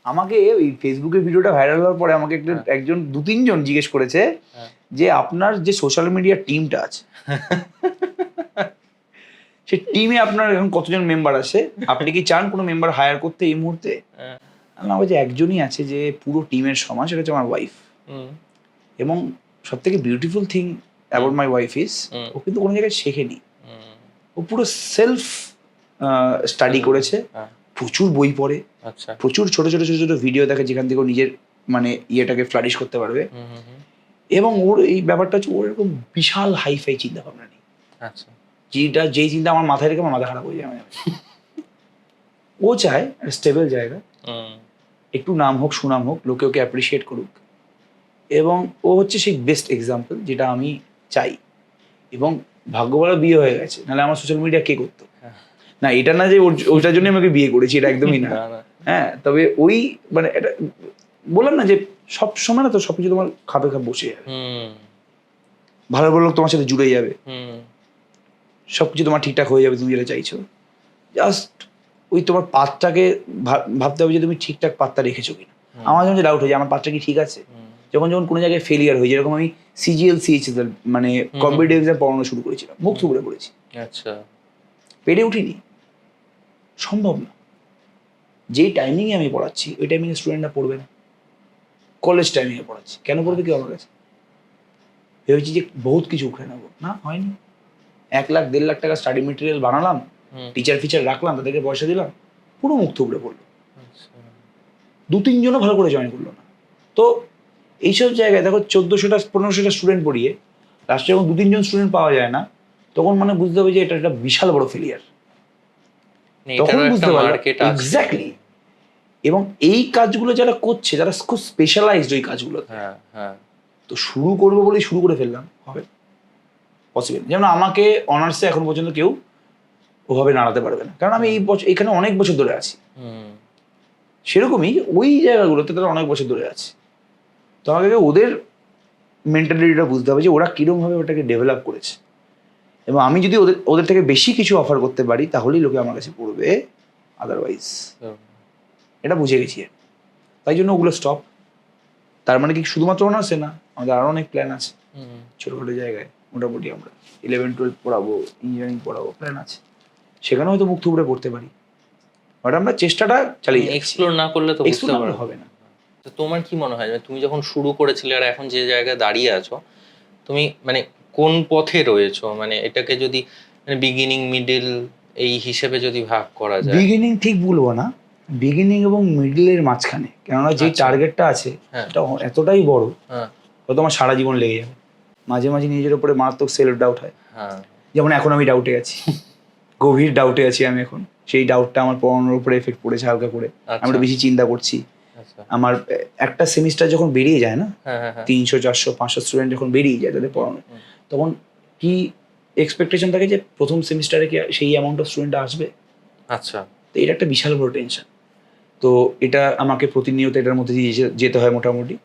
Speaker 1: আমাকে ওই ফেসবুকের ভিডিওটা ভাইরাল হওয়ার পরে আমাকে একজন, দু তিনজন জিজ্ঞেস করেছে যে আপনার যে সোশ্যাল মিডিয়া টিমটা আছে, সেই টিমে আপনার এখন কতজন মেম্বার আছে, আপনি কি চান কোনো মেম্বার হায়ার করতে এই মুহূর্তে? আমার যে একজনই আছে যে পুরো টিমের সমান, সেটা হচ্ছে আমার ওয়াইফ। এবং সব থেকে beautiful thing about my wife is, ও কিন্তু কোনো জায়গায় শেখেনি। ও পুরো সেলফ স্টাডি করেছে, প্রচুর বই পড়ে, প্রচুর ছোট ছোট ছোট ছোট ভিডিও দেখে, যেখান থেকে ও নিজের মানে ইয়েটাকে ফ্লারিশ করতে পারবে। এবং ওর এই ব্যাপারটা হচ্ছে, ওর এরকম বিশাল হাইফাই চিন্তা ভাবনা নেই। যেই চিন্তা আমার মাথায় রেখে আমার মাথা খারাপ হয়ে যাবে। ও চায় স্টেবল জায়গা, একটু নাম হোক, সুনাম হোক, লোকে ওকে অ্যাপ্রিসিয়েট করুক। এবং ও হচ্ছে সেই বেস্ট এক্সাম্পল যেটা আমি চাই। এবং ভাগ্যবলা বিয়ে হয়ে গেছে, নাহলে আমার সোশ্যাল মিডিয়া কে করতো? না, এটা না যে ওইটার জন্য আমাকে বিয়ে করেছি, এটা একদমই না। হ্যাঁ, তবে ওই মানে এটা বললাম না যে সব সময় না তো সবকিছু তোমার খাপে খাপ বসে যাবে, ভালো ভালো লোক তোমার সাথে জুড়ে যাবে, সবকিছু তোমার ঠিকঠাক হয়ে যাবে তুমি যেটা চাইছো। জাস্ট ওই তোমার পাতটাকে ভাবতে হবে যে তুমি ঠিকঠাক পাতটা রেখেছো কিনা। আমার যখন ডাউট হয়ে যায় আমার পাতটা কি ঠিক আছে, যখন কোনো জায়গায় ফেলিয়ার হয়ে, যেরকম আমি সিজিএল সিএইচএসএল মানে কম্পিটিটিভ এক্সাম পড়ানো শুরু করেছিলাম, মুখ থুবড়ে পড়েছি। আচ্ছা, পেরে উঠিনি, সম্ভব না। যেই টাইমিংয়ে আমি পড়াচ্ছি ওই টাইমিংয়ে স্টুডেন্টরা পড়বে না। কলেজ টাইমিংয়ে পড়াচ্ছি, কেন পড়বে কি আমার কাছে? ভেবেছি যে বহুত কিছু উঠে নেবো, না হয়নি। 1 লাখ 1.5 লাখ টাকা স্টাডি মেটেরিয়াল বানালাম, টিচার ফিচার রাখলাম, তাদেরকে পয়সা দিলাম, পুরো মুখ থুবড়ে পড়লো। 2-3 জনও ভালো করে জয়েন করলো না। তো এইসব জায়গায় দেখো 1400টা 1500টা স্টুডেন্ট পড়িয়ে লাস্টে যখন 2-3 জন স্টুডেন্ট পাওয়া যায় না, তখন মানে বুঝতে হবে যে এটা একটা বিশাল বড় ফেলিয়ার। তখন বুঝতে পারলাম এক্স্যাক্টলি। এবং এই কাজগুলো যারা করছে, যারা খুব স্পেশালাইজড ওই কাজগুলো, তো শুরু করবো বলেই শুরু করে ফেললাম, হবে পসিবল। যেমন আমাকে অনার্সে এখন পর্যন্ত কেউ ওভাবে নাড়াতে পারবে না, কারণ আমি এই বছর এখানে অনেক বছর ধরে আছি। সেরকমই ওই জায়গাগুলোতে তারা অনেক বছর ধরে আছে। তো আমাকে ওদের মেন্টালিটিটা বুঝতে হবে যে ওরা কিরকমভাবে ওটাকে ডেভেলপ করেছে। এবং আমি যদি ওদের থেকে বেশি কিছু অফার করতে পারি, তাহলেই লোকে আমার কাছে পড়বে, আদারওয়াইজ এটা বুঝে গেছি। তাই জন্য ওগুলো স্টপ। তার মানে কি শুধুমাত্র অনার্সে না, আমাদের আরও অনেক প্ল্যান আছে ছোটোখাটো জায়গায়। মোটামুটি আমরা 11-12 পড়াবো, ইঞ্জিনিয়ারিং পড়াবো, প্ল্যান আছে। সেখানে হয়তো মুখ থুবড়ে পড়তে পারি, বাট আমরা চেষ্টাটা চালিয়ে
Speaker 2: এক্সপ্লোর না করলে তো বুঝতে পারবো
Speaker 1: হবে না।
Speaker 2: তো তোমার কি মনে হয়, তুমি যখন শুরু করেছিলে আর এখন যে জায়গায় দাঁড়িয়ে আছো, তুমি মানে কোন পথে রয়েছো? মানে এটাকে যদি মানে বিগিনিং, মিডল এই হিসেবে যদি ভাগ করা যায়।
Speaker 1: বিগিনিং ঠিক বলবো না, বিগিনিং এবং মিডলের মাঝখানে। কেননা যে টার্গেটটা আছে এটা এতটাই বড়, হয়তো আমার সারা জীবন লেগে যাবে। মাঝে মাঝে নিজের উপরে মারাত্মক সেলফ ডাউট হয়। যেমন এখন আমি ডাউটে আছি, গভীর ডাউটে আছি আমি এখন। সেই ডাউটটা আমার পড়ানোর উপরে এফেক্ট পড়েছে হালকা করে। আমি একটু বেশি চিন্তা করছি। আমার একটা সেমিস্টার যখন বেরিয়ে যায় না, 300, 400, 500 স্টুডেন্ট যখন বেরিয়ে যায় তাদের পড়ানো, তখন কি এক্সপেকটেশন থাকে যে প্রথম সেমিস্টারে কি সেই অ্যামাউন্ট অফ স্টুডেন্ট আসবে?
Speaker 2: আচ্ছা,
Speaker 1: তো এটা একটা বিশাল বড় টেনশন। তো এটা আমাকে প্রতিনিয়ত এটার মধ্যে দিয়ে যেতে হয়। মোটামুটি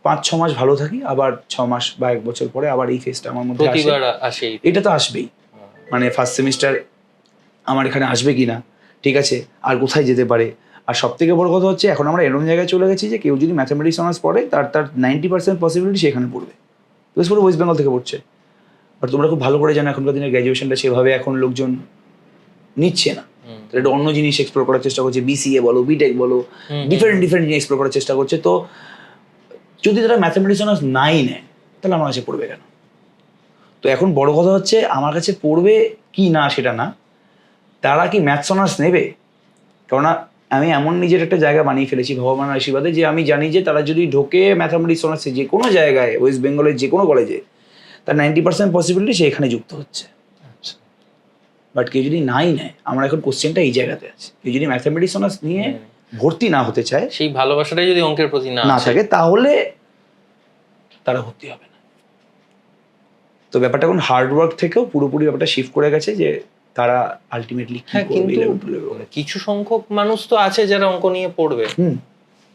Speaker 1: 5-6 মাস ভালো থাকি, আবার 6 মাস বা 1 বছর পরে আবার এই ফেজটা আমার মধ্যে আসে। এটা তো আসবেই, মানে ফার্স্ট সেমিস্টার আমার এখানে আসবে কি না, ঠিক আছে, আর কোথায় যেতে পারে, আর সব থেকে বড় কথা হচ্ছে এখন আমরা এরকম জায়গায় চলে গেছি যে কেউ যদি ম্যাথামেটিক্স অনার্স পড়ে তার 90% পসিবিলিটি সেখানে পড়বে, বিকজ পুরো ওয়েস্ট বেঙ্গল থেকে পড়ছে। বাট তোমরা খুব ভালো করে জানো এখনকার দিনে গ্র্যাজুয়েশনটা সেভাবে এখন লোকজন নিচ্ছে না, তো এটা অন্য জিনিস এক্সপ্লোর করার চেষ্টা করছে, বিসিএ বলো, বিটেক বলো, ডিফারেন্ট জিনিস এক্সপ্লোর করার চেষ্টা করছে। তো যদি তারা ম্যাথামেটিক্স অনার্স নাই নেয় তাহলে আমার কাছে পড়বে কেন? তো এখন বড় কথা হচ্ছে আমার কাছে পড়বে কি না সেটা না, তারা কি ম্যাথস অনার্স নেবে? কেননা আমি এমন নিজের একটা জায়গা বানিয়ে ফেলেছি ভগবানের আশীর্বাদে, যে আমি জানি যে তারা যদি ঢোকে ম্যাথামেটিক্স অনার্সে যে কোনো জায়গায় ওয়েস্ট বেঙ্গলের যে কোনো কলেজে, তার 90% পসিবিলিটি সে এখানে যুক্ত হচ্ছে। বাট কেউ যদি নাই নেয়, আমার এখন কোশ্চেনটা এই জায়গাতে আছে, কেউ যদি ম্যাথামেটিক্স অনার্স নিয়ে ভর্তি না হতে চায়,
Speaker 2: সেই ভালোবাসাটাই যদি অঙ্কের প্রতি না
Speaker 1: থাকে, তাহলে তারা ভর্তি হবে না। তো ব্যাপারটা এখন হার্ডওয়ার্ক থেকেও পুরোপুরি ব্যাপারটা শিফট করে গেছে যে তারা আলটিমেটলি কি করবে।
Speaker 2: কিন্তু কিছু সংখ্যক মানুষ তো আছে যারা অঙ্ক নিয়ে পড়বে,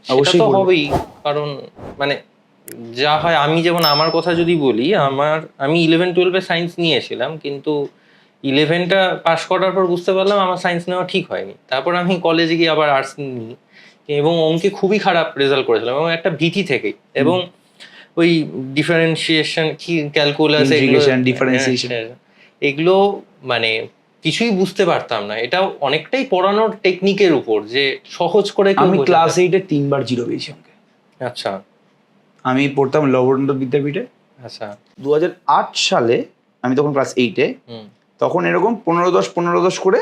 Speaker 1: অবশ্যই
Speaker 2: তো হবেই। কারণ মানে যা হয়, আমি যেমন আমার কথা যদি বলি, আমি 11-12 সায়েন্স নিয়েছিলাম, কিন্তু 11টা পাস করার পর বুঝতে পারলাম আমার সায়েন্স নেওয়া ঠিক হয়নি। তারপর আমি কলেজে গিয়ে আবার আর্টস নিই এবং অঙ্কে খুবই খারাপ রেজাল্ট করেছিলাম, এবং একটা ভীতি থেকেই। এবং ওই ডিফারেন্সিয়েশন কি, ক্যালকুলাস, এগুলো মানে কিছুই বুঝতে পারতাম না। এটা অনেকটাই পড়ানোর টেকনিকের উপর, যে সহজ করে।
Speaker 1: আমি ক্লাস 8-এ 3বার 0 পেয়েছি অঙ্কে।
Speaker 2: আচ্ছা।
Speaker 1: আমি পড়তাম লবণানন্দ বিদ্যাপীঠে।
Speaker 2: আচ্ছা।
Speaker 1: 2008 সালে আমি তখন ক্লাস 8-এ, তখন এরকম 15-10 করে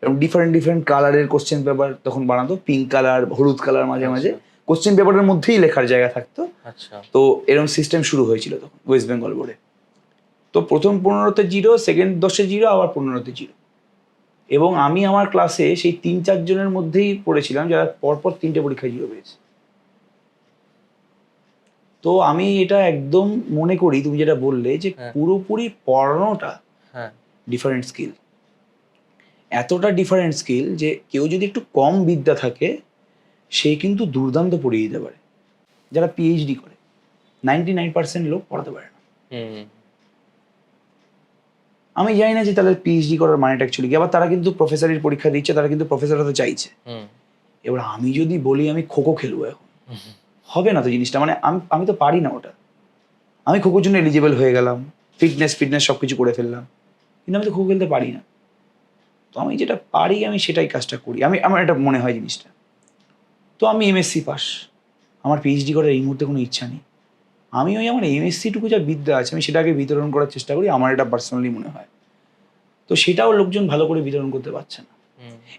Speaker 1: এরকম ডিফারেন্ট কালারের কোশ্চেন পেপার তখন বানাতো, পিঙ্ক কালার, হলুদ কালার, মাঝে মাঝে কোশ্চেন পেপারের মধ্যেই লেখার জায়গা থাকতো।
Speaker 2: আচ্ছা। তো
Speaker 1: এরকম সিস্টেম শুরু হয়েছিল তখন ওয়েস্ট বেঙ্গল বোর্ডে। তো প্রথম 15তে 0, সেকেন্ড 10-এ 0, আবার 15তে 0। এবং আমি আমার ক্লাসে সেই 3-4 জনের মধ্যেই পড়েছিলাম যারা পরপর 3টে পরীক্ষায় 0 পেয়েছে। তো আমি এটা একদম মনে করি, তুমি যেটা বললে যে পুরোপুরি পড়ানোটা ডিফারেন্ট স্কিল, এতটা ডিফারেন্ট স্কিল যে কেউ যদি একটু কম বিদ্যা থাকে সে কিন্তু দুর্দান্ত পড়িয়ে দিতে পারে। যারা পিএইচডি করে 99% লোক পড়াতে পারে না। আমি জানি না যে তাদের পিএইচডি করার মানেটা অ্যাকচুয়ালি কি। আবার তারা কিন্তু প্রফেসরের পরীক্ষা দিচ্ছে, তারা কিন্তু প্রফেসর হতে চাইছে। এবার আমি যদি বলি আমি খোখো খেলবো এখন, হবে না তো জিনিসটা। মানে আমি তো পারি না ওটা। আমি খোখোর জন্য এলিজিবল হয়ে গেলাম, ফিটনেস সবকিছু করে ফেললাম, কিন্তু আমি তো খোখো খেলতে পারি না। তো আমি যেটা পারি আমি সেটাই কাজটা করি। আমার এটা মনে হয় জিনিসটা। তো আমি এমএসসি পাস, আমার পিএইচডি করার এই মুহূর্তে কোনো ইচ্ছা নেই। আমি ওই আমার এমএসসিটুকু যা বিদ্যা আছে আমি সেটাকে বিতরণ করার চেষ্টা করি, আমার এটা পার্সোনালি মনে হয়। তো সেটাও লোকজন ভালো করে বিতরণ করতে পারছে না।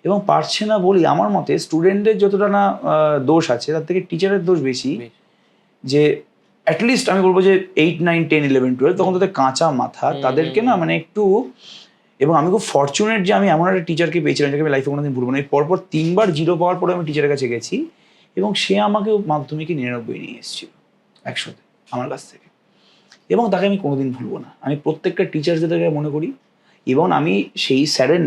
Speaker 1: এবং পারছে না বলি আমার মতে স্টুডেন্টদের যতটা না দোষ আছে, তার থেকে টিচারের দোষ বেশি। যে অ্যাটলিস্ট আমি বলবো যে 8, 9, 10, 11, 12 তখন তাদের কাঁচা মাথা, তাদেরকে না মানে একটু। এবং আমি খুব ফরচুনেট যে আমি এমন একটা টিচারকে পেয়েছিলাম যাকে আমি লাইফে কোনোদিন ভুলবো না। পরপর 3বার 0 পাওয়ার পরে আমি টিচারের কাছে গেছি এবং সে আমাকে মাধ্যমিকে 99 নিয়ে এসেছিল 100-তে আমার কাছ থেকে। এবং তাকে আমি কোনোদিন ভুলবো না। আমি প্রত্যেকটা টিচারদেরকে মনে করি। এবং আমি সেই স্যারের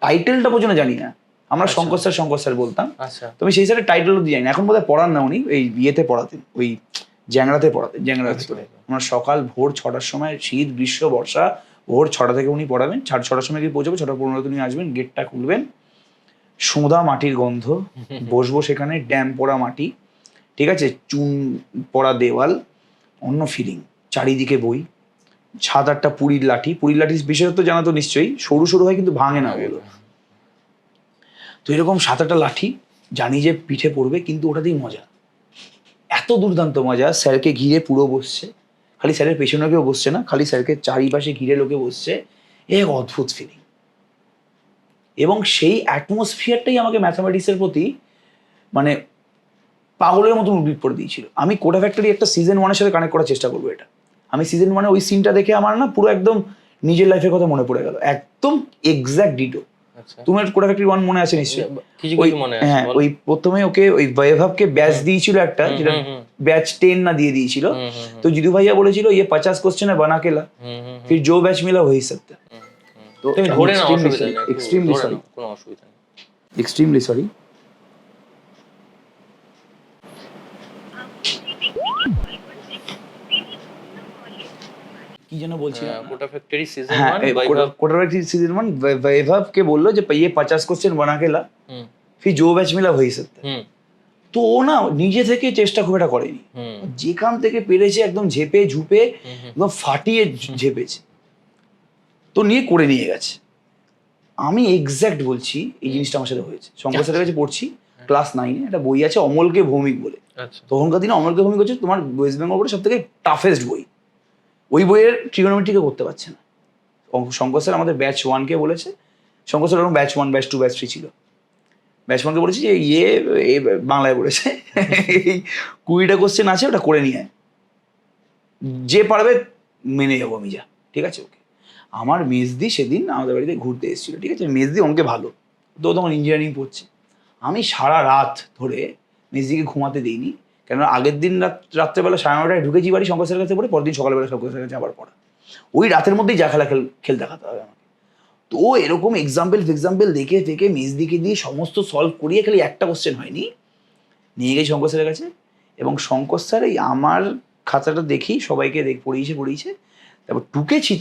Speaker 1: টাইটেলটা পর্যন্ত জানি না। আমরা শঙ্কর স্যার বলতাম। তো আমি সেই স্যারের টাইটেল অব্দি জানি না। এখন বোধহয় পড়ান না উনি, এই বিয়েতে পড়াতেন, ওই জ্যাংড়াতে পড়াতেন, জ্যাংড়ার ভিতরে। আমরা সকাল ভোর 6টার সময়, শীত গ্রীষ্ম বর্ষা, ভোর 6টা থেকে উনি পড়াবেন। 6টার সময় গিয়ে পৌঁছাবো, 6:15 উনি আসবেন, গেটটা খুলবেন, সোঁদা মাটির গন্ধ, বসবো সেখানে, ড্যাম পড়া মাটি, ঠিক আছে, চুন পড়া দেওয়াল, অন্য ফিলিং, চারিদিকে বই, 7-8টা পুরীর লাঠি বিশেষত্ব জানা তো নিশ্চয়ই, সরু সরু হয় কিন্তু ভাঙে না ওগুলো। তো এরকম 7-8টা লাঠি জানি যে পিঠে পড়বে, কিন্তু ওটাতেই মজা, এত দুর্দান্ত মজা। স্যারকে ঘিরে পুরো বসছে, খালি স্যারের পেছনে কেউ বসছে না, খালি স্যারকে চারিপাশে ঘিরে লোকে বসছে, এক অদ্ভুত ফিলিং। এবং সেই অ্যাটমসফিয়ারটাই আমাকে ম্যাথামেটিক্সের প্রতি মানে পাগলের মতন উদ্ভিদ করে দিয়েছিল। আমি কোডা ফ্যাক্টরি একটা সিজন 1-এর সাথে কানেক্ট করার চেষ্টা করবো। এটা আমি সিজন 1-এ ওই সিনটা দেখে আমার না পুরো একদম নিজের লাইফের কথা মনে পড়ে গেল, একদম এক্স্যাক্ট ডিটো। তোমার কোডা ফ্যাক্টরি 1 মনে আছে নিশ্চয়ই? হ্যাঁ, ওই প্রথমে ওকে ওই বৈভবকে ব্যাচ দিয়েছিল একটা, যেটা ব্যাচ 10 না দিয়ে দিয়েছিল। তো জিদু ভাইয়া বলেছিল ये 50 क्वेश्चन है बना के ला, फिर जो बैच मिला वही सत्य।
Speaker 2: তো তুমি ধরে নাও, অসুবিধা নেই,
Speaker 1: এক্সট্রিমলি সরি,
Speaker 2: কোনো অসুবিধা নেই,
Speaker 1: এক্সট্রিমলি সরি। কি যেন বলছিলাম,
Speaker 2: কোটা ফ্যাক্টরি সিজন 1,
Speaker 1: কোটা ফ্যাক্টরি সিজন 1 वैभव के बोल लो जो ये 50 क्वेश्चन बना के ला, फिर जो बैच मिला वही सकता है।
Speaker 2: হুম
Speaker 1: তো ও না নিজে থেকে চেষ্টা খুব একটা করেনি,
Speaker 2: হুম
Speaker 1: যেখান থেকে পেরেছে একদম ঝেপে ঝুপে একদম ফাটিয়ে ঝেপেছে, তো নিয়ে করে নিয়ে গেছে। আমি এক্স্যাক্ট বলছি এই জিনিসটা আমার সাথে হয়েছে। শঙ্কর স্যারের কাছে পড়ছি ক্লাস 9-এ, একটা বই আছে অমলকে ভৌমিক বলে।
Speaker 2: আচ্ছা
Speaker 1: তখনকার দিনে অমলকে ভৌমিক হচ্ছে তোমার ওয়েস্ট বেঙ্গল বোর্ডের সব থেকে টাফেস্ট বই। ওই বইয়ের ট্রিগোনোমেট্রিকে করতে পারছে না। শঙ্কর স্যার আমাদের ব্যাচ 1-কে বলেছে, শঙ্কর স্যার ওরকম ব্যাচ 1, ব্যাচ 2, ব্যাচ 3 ছিল। ব্যাচ 1-কে বলেছি যে এ বাংলায় বলেছে এই 20টা কোশ্চেন আছে, ওটা করে নিয়ে আয়, যে পারবে মেনে যাবো আমি, যা ঠিক আছে ওকে। আমার মেজদি সেদিন আমাদের বাড়িতে ঘুরতে এসেছিল, ঠিক আছে, মেজদি অঙ্কে ভালো, তো ও তখন ইঞ্জিনিয়ারিং পড়ছে। আমি সারা রাত ধরে মেজদিকে ঘুমাতে দিইনি, কেন আগের দিন রাত্রেবেলা 9:30টায় ঢুকেছি বাড়ি শঙ্কর স্যারের কাছে পড়ে, পরের দিন সকালবেলা শঙ্কর স্যারের কাছে আবার পড়া। ওই রাতের মধ্যেই যা খেলা খেল দেখাতে হবে আমাকে। তো এরকম এক্সাম্পল দেখে থেকে মেজদিকে দিয়ে সমস্ত সলভ করিয়ে খালি একটা কোশ্চেন হয়নি, নিয়ে গেছি শঙ্কর স্যারের কাছে। এবং শঙ্কর স্যার এই আমার খাতাটা দেখি সবাইকে পড়িয়েছে, তারপর টুকেছি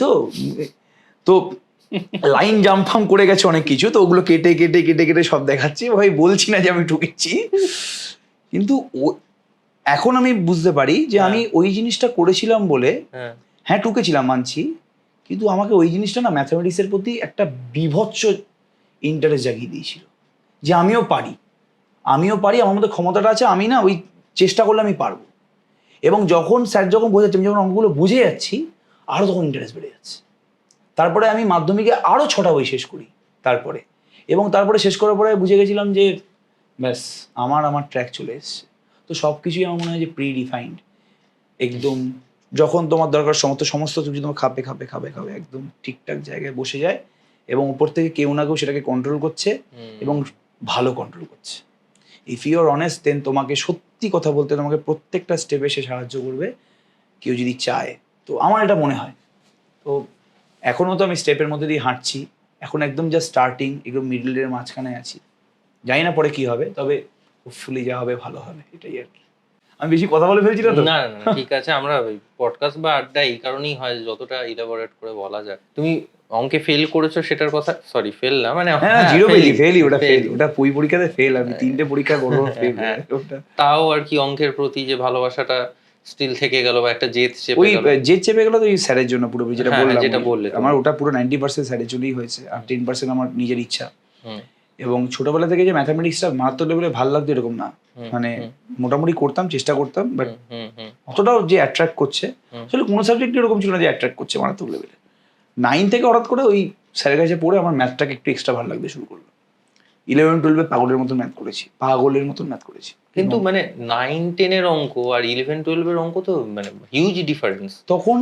Speaker 1: তো লাইন জাম্প করে গেছে অনেক কিছু, তো ওগুলো কেটে সব দেখাচ্ছি। ভাই বলছি না যে আমি টুকেছি, কিন্তু এখন আমি বুঝতে পারি যে আমি ওই জিনিসটা করেছিলাম বলে, হ্যাঁ টুকেছিলাম মানছি, কিন্তু আমাকে ওই জিনিসটা না ম্যাথামেটিক্সের প্রতি একটা বিভৎস ইন্টারেস্ট জাগিয়ে দিয়েছিল, যে আমিও পারি, আমার মধ্যে ক্ষমতাটা আছে, আমি না ওই চেষ্টা করলে আমি পারবো। এবং যখন স্যার যখন বোঝাচ্ছে, আমি যখন অঙ্কগুলো বুঝে যাচ্ছি, আরও তখন ইন্টারেস্ট বেড়ে যাচ্ছে। তারপরে আমি মাধ্যমিকে আরও 6টা বই শেষ করি তারপরে, এবং তারপরে শেষ করার পরে বুঝে গেছিলাম যে ব্যাস আমার ট্র্যাক চলে এসছে। তো সব কিছুই আমার মনে হয় যে প্রি-ডিফাইন্ড, একদম যখন তোমার দরকার সমস্ত কিছু তোমার খাবে একদম ঠিকঠাক জায়গায় বসে যায়, এবং উপর থেকে কেউ না কেউ সেটাকে কন্ট্রোল করছে, এবং ভালো কন্ট্রোল করছে। ইফ ইউ আর অনেস্ট, দেন তোমাকে সত্যি কথা বলতে তোমাকে প্রত্যেকটা স্টেপে সে সাহায্য করবে, কেউ যদি চায়। তো আমার এটা মনে হয়। তো এখনও তো আমি স্টেপের মধ্যে দিয়ে হাঁটছি, এখন একদম জাস্ট স্টার্টিং, একদম মিডলের মাঝখানে আছি, জানি না পরে কি হবে, তবে হোপফুলি যা হবে ভালো হবে, এটাই আর কি। আমি বেশি কথা বলে ফেলছি না তো?
Speaker 2: না ঠিক আছে, আমরা পডকাস্ট বা আড্ডা এই কারণেই হয় যতটা ইলাবোরেট করে বলা যায়। তুমি অঙ্কে ফেল করেছো সেটার কথা, সরি ফেল না মানে
Speaker 1: হ্যাঁ জিরো পেলি, ফেলই, ওটা ফেল, ওটা ওই পরীক্ষাতে ফেল, আমি 3টে পরীক্ষায় বড় ফেল।
Speaker 2: তাও আর কি অঙ্কের প্রতি যে ভালোবাসাটা স্টিল থেকে গেল, বা একটা জেদ চেপে
Speaker 1: ওই
Speaker 2: গেল।
Speaker 1: জেদ চেপে গেল তো ওই স্যারের জন্য পুরোপুরি, যেটা
Speaker 2: হ্যাঁ,
Speaker 1: বললাম,
Speaker 2: যেটা বললে
Speaker 1: আমার ওটা পুরো 90% স্যারের জন্যই হয়েছে, আর 10% আমার নিজের ইচ্ছা। এবং ছোটবেলা থেকে যে ম্যাথামেটিক্সটা মারাত্মক লেভেলে ভালো লাগতো এরকম না, মানে মোটামুটি করতাম, চেষ্টা করতাম, বাট অতটাও যে অ্যাট্রাক্ট করছে, আসলে কোনো সাবজেক্ট এরকম ছিল না যে অ্যাট্রাক্ট করছে মারাত্মক লেভেলে। 9 থেকে হঠাৎ করে ওই স্যারের কাছে পড়ে আমার ম্যাথটাকে একটু এক্সট্রা ভালো লাগতে শুরু করলো। 11-12 পাগলের মতন ম্যাথ করেছি।
Speaker 2: কিন্তু মানে 9-10 অঙ্ক আর 11-12 অঙ্ক তো মানে হিউজ ডিফারেন্স।
Speaker 1: তখন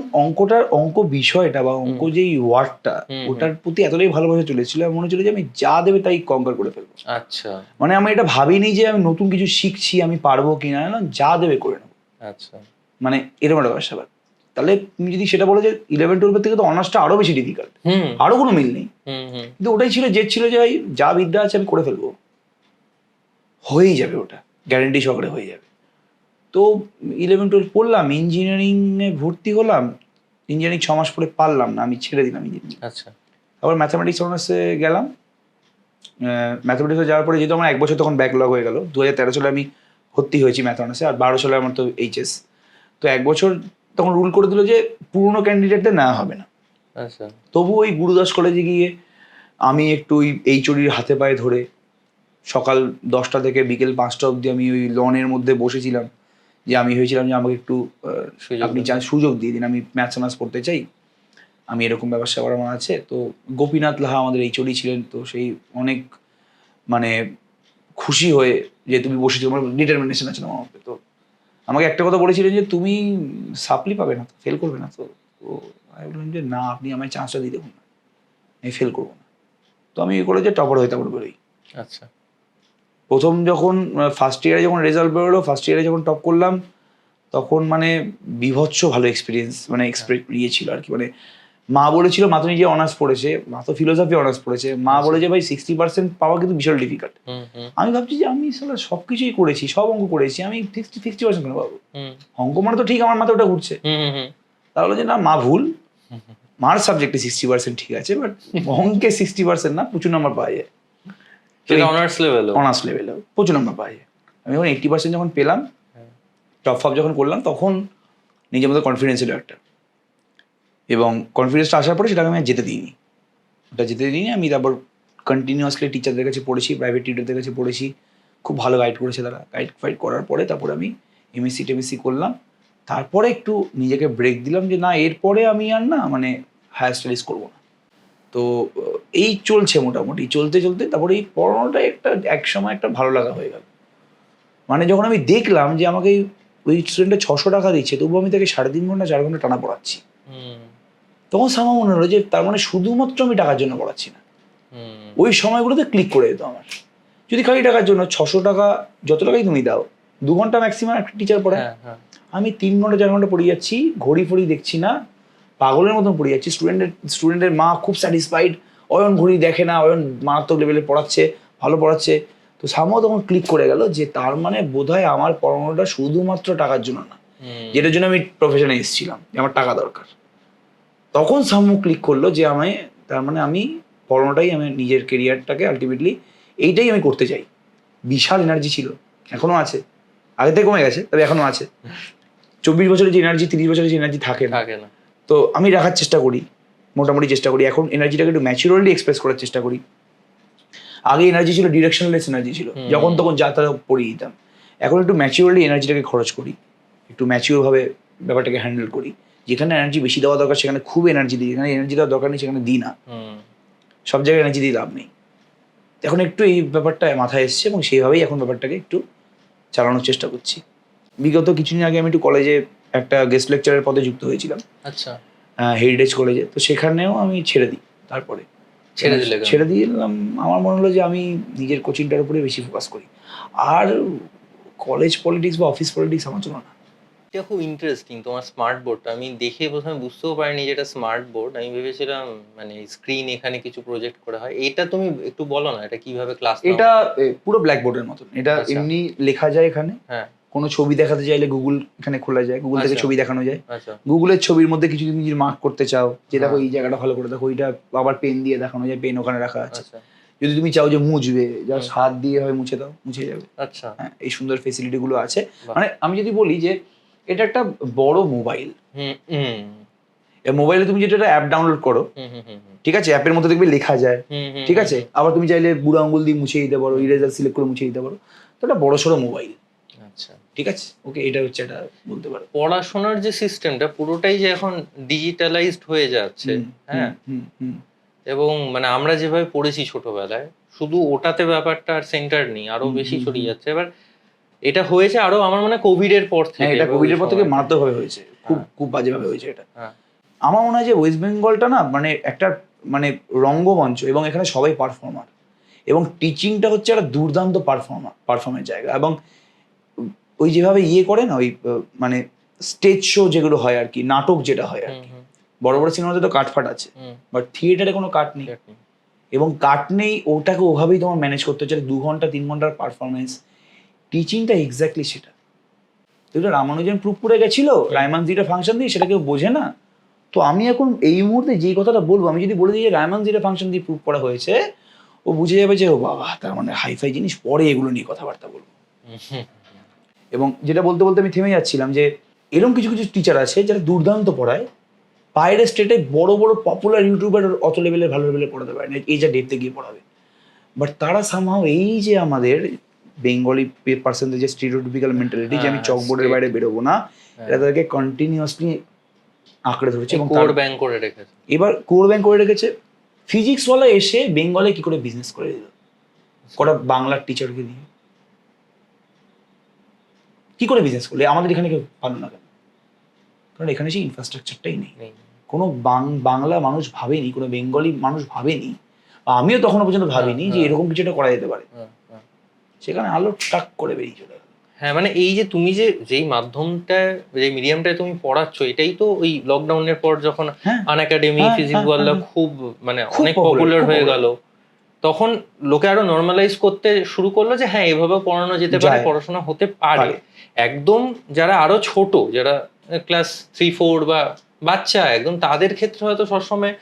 Speaker 1: অঙ্ক বিষয়টা বা অঙ্ক যেই ওয়ার্ডটা, ওটার প্রতি এতটাই ভালোবাসা চলেছিল, মনে হচ্ছিল যে আমি যা দেবে তাই কঙ্কার করে ফেলবো।
Speaker 2: আচ্ছা,
Speaker 1: মানে আমি এটা ভাবিনি যে আমি নতুন কিছু শিখছি, আমি পারবো কিনা, যা দেবে করে নেবো।
Speaker 2: আচ্ছা,
Speaker 1: মানে এরকম একটা ব্যাপার। তাহলে তুমি যদি সেটা বলো যে 11-12 থেকে তো অনার্সটা আরো বেশি ডিফিকাল্ট, আরো কোনো মিল নেই, কিন্তু ওটাই ছিল, জেদ ছিল যে ভাই যা বিদ্যা আছে আমি করে ফেলবো, হয়েই যাবে, ওটা গ্যারেন্টি সহকারে হয়ে যাবে। তো 11-12 পড়লাম, ইঞ্জিনিয়ারিংয়ে ভর্তি হলাম, ইঞ্জিনিয়ারিং 6 মাস পরে পারলাম না, আমি ছেড়ে দিলাম ইঞ্জিনিয়ারিং।
Speaker 2: আচ্ছা,
Speaker 1: আবার ম্যাথামেটিক্স অনার্সে গেলাম। ম্যাথামেটিক্সে যাওয়ার পরে যেহেতু আমার 1 বছর তখন ব্যাকলগ হয়ে গেল, 2013 সালে আমি ভর্তি হয়েছি ম্যাথ অনার্সে, আর 12 সালে আমার তো এইচএস। তো 1 বছর তখন রুল করে দিল যে পুরনো ক্যান্ডিডেটদের নেওয়া হবে না।
Speaker 2: আচ্ছা,
Speaker 1: তবু ওই গুরুদাস কলেজে গিয়ে আমি একটু ওই এইচওডির হাতে পায়ে ধরে সকাল 10টা থেকে বিকেল 5টা অবধি আমি ওই লনের মধ্যে বসেছিলাম, যে আমি হয়েছিলাম যে আমাকে একটু আপনি সুযোগ দিয়ে দিন, আমি ম্যাথস অনার্স পড়তে চাই, আমি এরকম ব্যাপার স্যাপার আমার আছে। তো গোপীনাথ লাহা আমাদের এইচওডি ছিলেন, তো সেই অনেক মানে খুশি হয়ে যে তুমি বসেছো, আমার ডিটারমিনেশন আছে আমার মধ্যে। তো আমাকে একটা কথা বলেছিলেন যে তুমি সাপ্লি পাবে না, ফেল করবে না তো? আমি বললাম যে না, আপনি আমায় চান্সটা দিয়ে দেখুন না, আমি ফেল করবো না। তো আমি করে যে টপার হয়ে তারপর বেরোই।
Speaker 2: আচ্ছা,
Speaker 1: প্রথম যখন ফার্স্ট ইয়ারে যখন রেজাল্ট বেরোলো, ফার্স্ট ইয়ারে যখন টপ করলাম, তখন মানে বিভৎস ভালো এক্সপিরিয়েন্স, মানে ইয়ে ছিল আর কি। মানে মা বলেছিল, মা তো নিজে অনার্স পড়েছে, মা তো ফিলোসফি অনার্স পড়েছে, মা বলেছে ভাই 60% পাওয়া কিন্তু বিশাল ডিফিকাল্ট। আমি ভাবছি যে আমি সব কিছুই করেছি, সব অঙ্ক করেছি, আমি 60% কেন পাবো? অঙ্ক মানে তো ঠিক আমার মাথায় ওটা ঘুরছে। তাহলে যে না, মা ভুল, মার সাবজেক্টে 60% ঠিক আছে, বাট অঙ্কে 60% না, প্রচুর নাম্বার পাওয়া যায়।
Speaker 2: সেটা অনার্স লেভেল
Speaker 1: অনার্স লেভেলে প্রচুর নাম্বার পাওয়া যায়। আমি যখন 80% যখন পেলাম, টপ ফাপ যখন করলাম, তখন নিজের মধ্যে কনফিডেন্স ছিল একটা, এবং কনফিডেন্সটা আসার পরে সেটাকে আমি আর যেতে দিইনি। ওটা যেতে দিইনি। আমি তারপর কন্টিনিউয়াসলি টিচারদের কাছে পড়েছি, প্রাইভেট টিউটরদের কাছে পড়েছি, খুব ভালো গাইড করেছে তারা। গাইড ফাইড করার পরে তারপরে আমি এমএসসি টেমএসসি করলাম। তারপরে একটু নিজেকে ব্রেক দিলাম যে না, এরপরে আমি আর না মানে হায়ার স্টাডিজ করবো না। তো এই চলছে মোটামুটি, চলতে চলতে তারপরে এই পড়ানোটা এক সময় একটা ভালো লাগা হয়ে গেল। মানে যখন আমি দেখলাম যে আমাকে ওই স্টুডেন্টটা 600 টাকা দিচ্ছে, তবুও আমি তাকে 3.5 ঘন্টা 4 ঘন্টা টানা পড়াচ্ছি, তখন আমার মনে হলো যে তার মানে শুধুমাত্র আমি টাকার জন্য পড়াচ্ছি না। ওই সময়গুলোতে ক্লিক করে দিত আমার। যদি খালি টাকার জন্য 600 টাকা যত টাকাই তুমি দাও, 2 ঘন্টা ম্যাক্সিমাম একটা টিচার পড়ায়, আমি 3 ঘন্টা 4 ঘন্টা পড়ে যাচ্ছি, ঘড়ি ফড়ি দেখছি না, পাগলের মতন পড়ে যাচ্ছি। স্টুডেন্টের মা খুব স্যাটিসফাইড, অয়ন ঘড়ি দেখে না, অয়ন মারাত্মক লেভেলে পড়াচ্ছে, ভালো পড়াচ্ছে। তো সামও তখন ক্লিক করে গেল যে তার মানে বোধহয় আমার পড়ানোটা শুধুমাত্র টাকার জন্য না, যেটার জন্য আমি প্রফেশনে এসেছিলাম, যে আমার টাকা দরকার। তখন সামু ক্লিক করলো যে আমি তার মানে আমি পড়ানোটাই, আমি নিজের কেরিয়ারটাকে আলটিমেটলি এইটাই আমি করতে চাই। বিশাল এনার্জি ছিল, এখনো আছে, আগে থেকে কমে গেছে, তবে এখনো আছে। 24 বছরের যে এনার্জি 30 বছরের যে এনার্জি থাকে না। তো আমি রাখার চেষ্টা করি, মোটামুটি চেষ্টা করি। এখন এনার্জিটাকে একটু ম্যাচুরালি এক্সপ্রেস করার চেষ্টা করি। আগে এনার্জি ছিল ডিরেকশনলেস এনার্জি ছিল, যখন তখন যা তা পড়িয়ে দিতাম। এখন একটু ম্যাচুরালি এনার্জিটাকে খরচ করি, একটু ম্যাচিওর ভাবে ব্যাপারটাকে হ্যান্ডেল করি। যেখানে এনার্জি বেশি দেওয়া দরকার সেখানে খুব এনার্জি দিই, যেখানে এনার্জি দেওয়ার দরকার নেই সেখানে দিই না। সব জায়গায় এনার্জি দিয়ে লাভ নেই। এখন একটু এই ব্যাপারটা মাথায় এসছে এবং সেইভাবেই এখন ব্যাপারটাকে একটু চালানোর চেষ্টা করছি। বিগত কিছুদিন আগে আমি একটু কলেজে একটা গেস্ট লেকচারের পদে যুক্ত হয়েছিলাম,
Speaker 2: আচ্ছা,
Speaker 1: হেরিটেজ কলেজে। তো সেখানেও আমি ছেড়ে দিই। তারপরে ছেড়ে দিলাম। আমার মনে হলো যে আমি নিজের কোচিংটার উপরে বেশি ফোকাস করি, আর কলেজ পলিটিক্স বা অফিস পলিটিক্স আমার জন্য না।
Speaker 2: এটা খুব ইন্টারেস্টিং তোমার স্মার্ট বোর্ডটা। আমি দেখে প্রথমে বুঝতেও পারিনি যে এটা স্মার্ট বোর্ড। আমি ভেবেছিলাম মানে স্ক্রিন এখানে কিছু প্রজেক্ট করা হয়। এটা তুমি একটু বলো না, এটা কিভাবে ক্লাস?
Speaker 1: এটা পুরো ব্ল্যাকবোর্ডের মতন। এটা এমনি লেখা যায় এখানে।
Speaker 2: হ্যাঁ,
Speaker 1: কোনো ছবি দেখাতে চাইলে গুগল এখানে খোলা যায়, গুগল থেকে ছবি দেখানো যায়।
Speaker 2: আচ্ছা,
Speaker 1: গুগলের ছবির মধ্যে কিছু তুমি যদি মার্ক করতে চাও, যে দেখো এই জায়গাটা ভালো করে দেখো, ওইটা আবার পেন দিয়ে দেখানো যায়, পেন ওখানে রাখা আছে। যদি তুমি চাও যে মুছবে, জাস্ট হাত দিয়ে হয় মুছে দাও, মুছে যাবে।
Speaker 2: আচ্ছা,
Speaker 1: হ্যাঁ, এই সুন্দর ফেসিলিটি গুলো আছে। মানে আমি যদি বলি যে এটা একটা বড় মোবাইল। মোবাইলে তুমি যেটা অ্যাপ ডাউনলোড করো, ঠিক আছে, অ্যাপের মধ্যে দেখবে লেখা যায়, ঠিক আছে, আবার তুমি চাইলে বুড়ো আঙ্গুল দিয়ে মুছে দিতে পারো, ইরেজার সিলেক্ট করে মুছে দিতে পারো। তো এটা বড় সড়ো মোবাইল। আচ্ছা, ঠিক আছে, ওকে, এটা হচ্ছে এটা বলতে পারো।
Speaker 2: পড়াশোনার যে সিস্টেমটা পুরোটাই যে এখন ডিজিটালাইজড হয়ে যাচ্ছে, হ্যাঁ, এবং মানে আমরা যেভাবে পড়েছি ছোটবেলায়, শুধু ওটাতে ব্যাপারটা আর সেন্টার নেই, আরো বেশি ছড়িয়ে যাচ্ছে। এবার এটা হয়েছে আরো আমার মনে হয় কোভিড এর পর থেকে।
Speaker 1: এটা কোভিড এর পর থেকে মারাত্মকভাবে হয়েছে, খুব খুব বাজেভাবে হয়েছে এটা। আমার মনে হয় যে ওয়েস্ট বেঙ্গলটা না মানে একটা মানে রঙ্গমঞ্চ, এবং এখানে সবাই পারফর্মার, এবং টিচিংটা হচ্ছে একটা দুর্দান্ত পারফর্মের জায়গা। এবং ওই যেভাবে করে না, ওই মানে স্টেজ শো যেগুলো হয় আর কি, নাটক যেটা হয় আর কি, বড় বড় সিনেমাতে তো কাটফাট আছে, বাট থিয়েটারে কোনো কাট নেই। এবং কাট নেই, ওটাকে ওভাবেই তোমার ম্যানেজ করতে হচ্ছে। 2 ঘন্টা 3 ঘন্টার পারফরমেন্স, টিচিংটা এক্স্যাক্টলি সেটা। তো রামানুজন প্রুভ করে গেছিল রায়মানজিটা ফাংশন দিয়ে, সেটা কেউ বোঝে না। তো আমি এখন এই মুহূর্তে যেই কথাটা বলবো, আমি যদি বলে দিই যে রায়মানজিটা ফাংশন দিয়ে প্রুভ করা হয়েছে, ও বুঝে যাবে যে ও বাবা, তার মানে হাইফাই জিনিস, পরে এগুলো নিয়ে কথাবার্তা বলবো। এবং যেটা বলতে বলতে আমি থেমে যাচ্ছিলাম যে এরকম কিছু কিছু টিচার আছে যারা দুর্দান্ত পড়ায়, বাইরের স্টেটে বড় বড় পপুলার ইউটিউবার অত লেভেলের ভালো লেভেলে পড়াতে পারে না, এই যা ডেপথে গিয়ে পড়াবে। বাট তারা সামহাও এই যে আমাদের বেঙ্গলি পার্সনদের যে স্টিরিওটিপিক্যাল মেন্টালিটি, যে আমি চকবোর্ডের বাইরে বেরোবো না, এটা তাদেরকে কন্টিনিউয়াসলি আঁকড়ে ধরেছে এবং কোর ব্যাংক করে রেখেছে। এবার কোর ব্যাংক করে রেখেছে। ফিজিক্সওয়ালা এসে বেঙ্গলে কি করে বিজনেস করে দিল, কটা বাংলার টিচারকে দিয়ে কি করে বিজনেস করলে? আমাদের এখানে কেউ পারলো না কেন? কারণ এখানে সেই ইনফ্রাস্ট্রাকচারটাই নেই। কোনো বাংলা মানুষ ভাবেনি, কোনো বেঙ্গলি মানুষ ভাবেনি, আমিও তখনও পর্যন্ত ভাবিনি যে এরকম কিছু একটা করা যেতে পারে। সেখানে আলো টাক করে বেরিয়ে চলে গেল। হ্যাঁ, মানে এই যে তুমি যেই মাধ্যমটা, যে মিডিয়ামটায় তুমি পড়াচ্ছ, এটাই তো ওই লকডাউনের পর যখন আনএকাডেমি, ফিজিক্স ওয়ালা খুব মানে অনেক পপুলার হয়ে গেল, তখন লোকে আরো নর্মালাইজ করতে শুরু করলো যে হ্যাঁ, এভাবে পড়ানো যেতে পারে, পড়াশোনা হতে পারে। একদম যারা আরো ছোট, যারা ক্লাস 3-4 বা বাচ্চা একদম, তাদের ক্ষেত্রে হয়তো সবসময়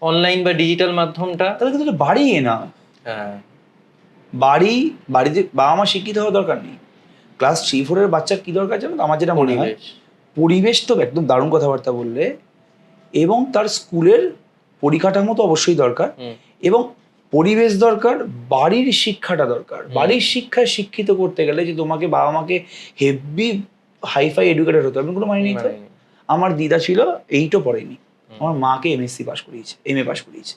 Speaker 1: অনলাইন বা ডিজিটাল মাধ্যমটা তাদের ক্ষেত্রে বাড়িয়ে না। হ্যাঁ, বাড়িতে বাবা মা শিক্ষিত হওয়ার দরকার নেই। ক্লাস 3-4 এর বাচ্চার কি দরকার জানো তো? আমার যেটা মনে হয়, পরিবেশ তো একদম দারুণ কথাবার্তা বললে, এবং তার স্কুলের পরিকাঠামো তো অবশ্যই দরকার, এবং পরিবেশ দরকার, বাড়ির শিক্ষাটা দরকার। বাড়ির শিক্ষায় শিক্ষিত করতে গেলে যে তোমাকে বাবা মাকে হেভি হাইফাই এডুকেটেড হতে হবে কোনো মানে নেই তো। আমার দিদা ছিল 8ও পড়েনি, আমার মাকে এমএসসি পাস করিয়েছে, এমএ পাস করিয়েছে।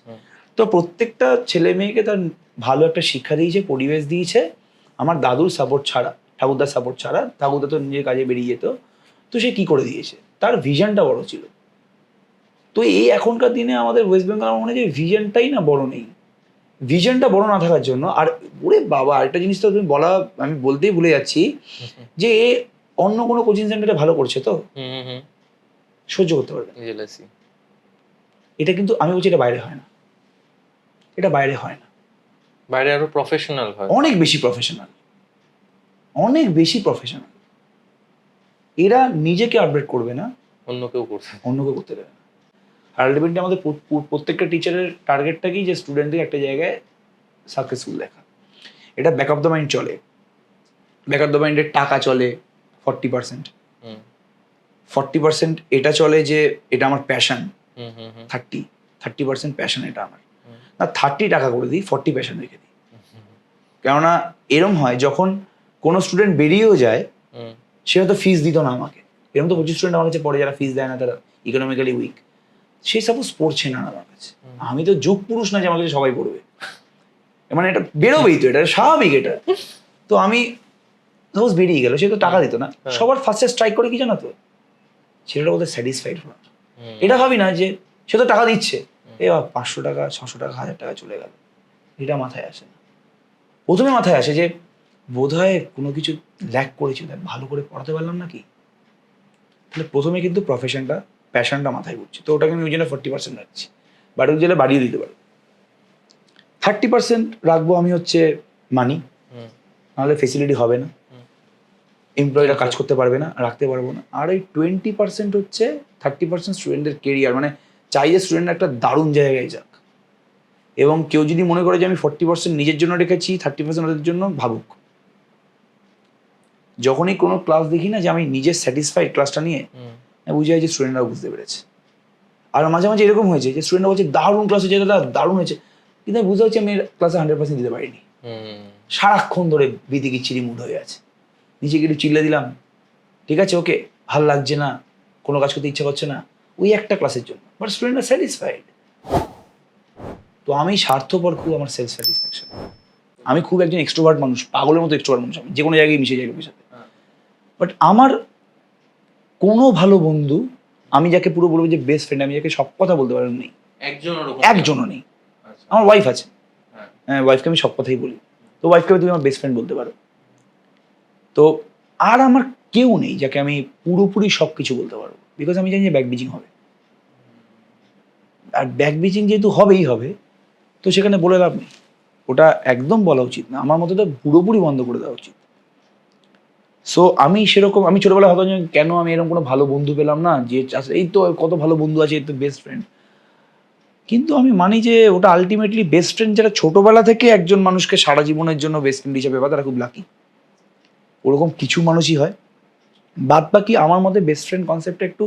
Speaker 1: তো প্রত্যেকটা ছেলে মেয়েকে তার ভালো একটা শিক্ষা দিয়েছে, পরিবেশ দিয়েছে। আমার দাদুর সাপোর্ট ছাড়া, ঠাকুরদার সাপোর্ট ছাড়া, ঠাকুরদা তো নিজের কাজে বেরিয়ে যেত, তো সে কি করে দিয়েছে, তার ভিশনটা বড় ছিল। তো এই এখনকার দিনে আমাদের ওয়েস্ট বেঙ্গল আমার মনে হয় যে ভিশনটাই না বড় নেই। ভিশনটা বড় না থাকার জন্য, আর ওরে বাবা আরেকটা জিনিস তো তুমি বলা, আমি বলতেই ভুলে যাচ্ছি, যে অন্য কোনো কোচিং সেন্টারে ভালো করছে তো সহ্য করতে পারবে। এটা কিন্তু আমি বলছি এটা বাইরে হয় না, এটা বাইরে হয় না,
Speaker 2: বাইরে আরো প্রফেশনাল হয়,
Speaker 1: অনেক বেশি প্রফেশনাল, অনেক বেশি প্রফেশনাল। এরা নিজেকে আপডেট করবে না, অন্য কেউ করতে দেবে না। আর আলটিমেটলি আমাদের প্রত্যেকটা টিচারের টার্গেটটাকেই যে স্টুডেন্টকে একটা জায়গায় সাকসেসফুল দেখা। এটা ব্যাক অফ দ্য মাইন্ড চলে, ব্যাক অফ দ্য মাইন্ডের টাকা চলে 40%, 40% এটা চলে যে এটা আমার প্যাশন, 30% প্যাশন এটা আমার না, 30 টাকা করে দিই, 40 প্যাশন রেখে দিই। কেননা এরম হয় যখন কোনো স্টুডেন্ট বেরিয়েও যায়, সে হয়তো ফিস দিত না আমাকে, এরকম তো 25 স্টুডেন্ট আমার কাছে পড়ে যারা ফিস দেয় না, তারা ইকোনমিক্যালি উইক, সে সাপোজ পড়ছে না আমার কাছে। আমি তো যুগ পুরুষ না যে আমার কাছে সবাই পড়বে, মানে এটা বেরোবেই তো, এটা স্বাভাবিক এটা। তো আমি সাপোজ বেরিয়ে গেল, সে তো টাকা দিত না, সবার ফার্স্টে স্ট্রাইক করে কি জানো তো, ছেলেটা বলতে স্যাটিসফাইড হলো না। এটা ভাবি না যে সে তো টাকা দিচ্ছে, 500 টাকা 600 টাকা 1000 টাকা চলে গেল, এটা মাথায় আসে না। প্রথমে মাথায় আসে যে বোধহয় কোনো কিছু ল্যাক করেছি, ভালো করে পড়াতে পারলাম না কি। তাহলে প্রথমে কিন্তু প্রফেশনটা, প্যাশনটা মাথায় ঘুরছে, তো ওটাকে আমি ওই জন্য 40% রাখছি, বাট ওই জন্য বাড়িয়ে দিতে পারবো। 30% রাখবো আমি হচ্ছে মানি, নাহলে ফেসিলিটি হবে না, এমপ্লয়িরা কাজ করতে পারবে না, রাখতে পারবো না। আর ওই 20% হচ্ছে 30% স্টুডেন্টের কেরিয়ার, মানে চাই যে স্টুডেন্ট একটা দারুণ জায়গায় যাক, এবং কেউ যদি মনে করে যে আমি 40% নিজের জন্য রেখেছি, 30% ওদের জন্য, ভাবুক। যখনই কোনো ক্লাস দেখি না যে আমি নিজের স্যাটিসফাইড ক্লাসটা নিয়ে, বুঝে যায় যে স্টুডেন্টরাও বুঝতে পেরেছে। আর মাঝে মাঝে এরকম হয়েছে যে স্টুডেন্টরা বলছে দারুণ ক্লাস হয়েছে, দাদা দারুণ হয়েছে, কিন্তু আমি বুঝতে পারছি আমি ক্লাসে 100% দিতে পারিনি। সারাক্ষণ ধরে বিদিকিচ্ছিরি মুড হয়ে আছে, নিজেকে একটু চিল্লে দিলাম, ঠিক আছে ওকে, ভালো লাগছে না, কোনো কাজ করতে ইচ্ছা করছে না, ওই একটা ক্লাসের জন্য, বাট স্টুডেন্টরা স্যাটিসফাইড। তো আমি স্বার্থপর খুব, আমার সেলফ স্যাটিসফ্যাকশন। আমি খুব একজন এক্সট্রোভার্ট মানুষ, পাগলের মতো এক্সট্রোভার্ট মানুষ, আমি যে কোনো জায়গায় মিশে যাই লোকের সাথে। বাট আমার কোনো ভালো বন্ধু, আমি যাকে পুরো বলবো যে বেস্ট ফ্রেন্ড, আমি যাকে সব কথা বলতে পারি, নেই, একজনও নেই। আমার ওয়াইফ আছে, হ্যাঁ ওয়াইফকে আমি সব কথাই বলি, তো ওয়াইফকে তুমি আমার বেস্ট ফ্রেন্ড বলতে পারো। তো আর আমার কেউ নেই যাকে আমি পুরোপুরি সব কিছু বলতে পারবো, বিকজ আমি জানি যে ব্যাক বিচিং হবে, আর ব্যাক বিচিং যেহেতু হবেই হবে, তো সেখানে বলে লাভ নেই, ওটা একদম বলা উচিত না, আমার মতে তো পুরোপুরি বন্ধ করে দেওয়া উচিত। সো আমি সেরকম, আমি ছোটবেলায় হতো কেন আমি এরকম কোনো ভালো বন্ধু পেলাম না, যে এই তো কত ভালো বন্ধু আছে, এই তো বেস্ট ফ্রেন্ড। কিন্তু আমি মানি যে ওটা আলটিমেটলি বেস্ট ফ্রেন্ড যারা ছোটবেলা থেকে একজন মানুষকে সারা জীবনের জন্য বেস্ট ফ্রেন্ড হিসেবে পায়, তারা খুব লাকি। ওরকম কিছু মানুষই হয়, বাদ বাকি আমার মতে বেস্ট ফ্রেন্ড কনসেপ্টটা একটু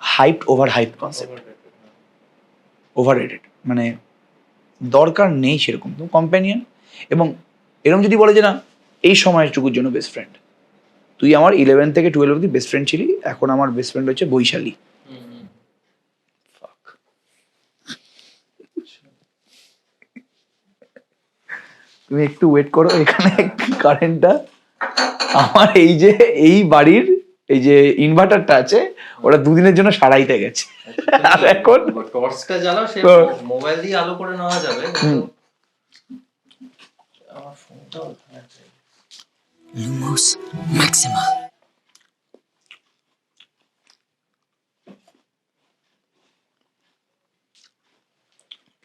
Speaker 1: hyped, over hyped concept, over rated, মানে দরকার নেই সেরকম তো কম্প্যানিয়ন। এবং এরকম যদি বলে যে না এই সময়টুকুর জন্য বেস্ট ফ্রেন্ড, তুই আমার 11 থেকে 12 অব্দি বেস্ট ফ্রেন্ড ছিলি, এখন আমার বেস্ট ফ্রেন্ড হচ্ছে বৈশালী। তুমি একটু ওয়েট করো, এখানে কারেন্টটা আমার এই বাড়ির এই যে ইনভার্টারটা আছে, ওটা 2 দিনের জন্য সারাইতে গেছে। আর এখন
Speaker 2: টর্চটা জ্বালাও, সে মোবাইল দিয়ে আলো করে নেওয়া যাবে, আমার ফোনটাও আছে।
Speaker 3: Lumos Maxima.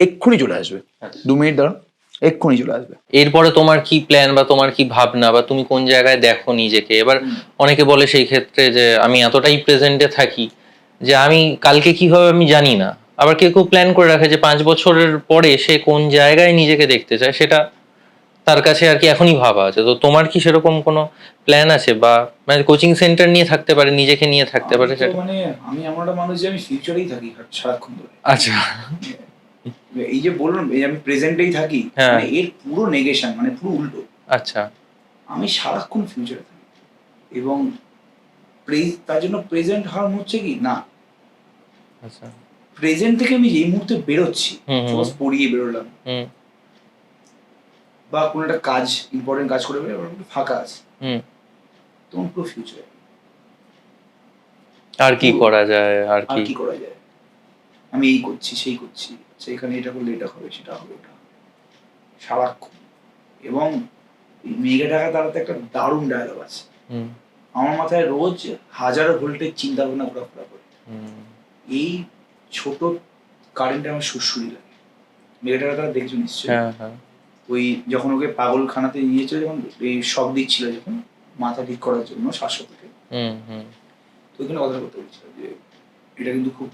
Speaker 1: এক্ষুনি চলে আসবে, 2 মিনিট দাঁড়াও, এক্ষুনি চলে আসবে।
Speaker 2: এরপরে তোমার কি প্ল্যান বা তোমার কি ভাবনা, বা তুমি কোন জায়গায় দেখো নিজেকে? এবার অনেকে বলে সেই ক্ষেত্রে যে আমি এতটাই প্রেজেন্টে থাকি যে আমি কালকে কি হবে আমি জানি না। আবার কেউ কেউ প্ল্যান করে রাখে যে 5 বছরের পরে সে কোন জায়গায় নিজেকে দেখতে চায়, সেটা তার কাছে আর কি এখনই ভাবা আছে। তো তোমার কি সেরকম কোনো প্ল্যান আছে, বা মানে কোচিং সেন্টার নিয়ে থাকতে পারে, নিজেকে নিয়ে থাকতে পারে
Speaker 1: আমি তো
Speaker 2: সেটা?
Speaker 1: মানে আমি এমন একটা মানুষ যে আমি ফিউচারেই থাকি সারাক্ষণ ধরে।
Speaker 2: আচ্ছা।
Speaker 1: এই যে বললাম এই আমি প্রেজেন্টেই থাকি,
Speaker 2: হ্যাঁ।
Speaker 1: মানে এর পুরো নেগেশন, মানে পুরো উল্টো।
Speaker 2: আচ্ছা।
Speaker 1: আমি সারাক্ষণ ফিউচারে থাকি এবং তার জন্য প্রেজেন্ট হার্ম হচ্ছে কি না,
Speaker 2: আচ্ছা।
Speaker 1: প্রেজেন্ট থেকে আমি এই মুহূর্তে বেরোচ্ছি,
Speaker 2: হুম, হুম,
Speaker 1: সাপোজ পড়িয়ে বেরোলাম
Speaker 2: হুম,
Speaker 1: বা কোনো একটা কাজ, ইম্পর্টেন্ট কাজ করে বেরোলাম, একটু ফাঁকা আছে,
Speaker 2: হুম।
Speaker 1: তখন পুরো ফিউচারে
Speaker 2: আর কি
Speaker 1: পুরো।
Speaker 2: করা যায়, আর
Speaker 1: আর
Speaker 2: কি?
Speaker 1: কি করা যায়, আমি এই করছি সেই করছি, সেখানে এটা করলে এটা হবে, সেটা হবে, ওটা হবে। সারাক্ষণ। এবং এই মেঘে ঢাকা তারাতে একটা দারুণ ডায়লগ আছে,
Speaker 2: হুম,
Speaker 1: আমার মাথায় রোজ হাজারো ভোল্টের চিন্তা ভাবনা ঘোরাফেরা করে,
Speaker 2: হুম।
Speaker 1: এই ছোট কারেন্টে আমার সুরসুরি লাগে। মেঘে ঢাকা তারা দেখছো নিশ্চয়ই,
Speaker 2: হ্যাঁ, হ্যাঁ।
Speaker 1: ওই যখন ওকে পাগলখানাতে নিয়েছিল, যখন এই শক দিচ্ছিল যখন মাথা ঠিক করার জন্য শ্বাসরোধকে,
Speaker 2: হুম, হুম,
Speaker 1: তো ওইখানে কথা বলতে বলছিল যে এটা কিন্তু খুব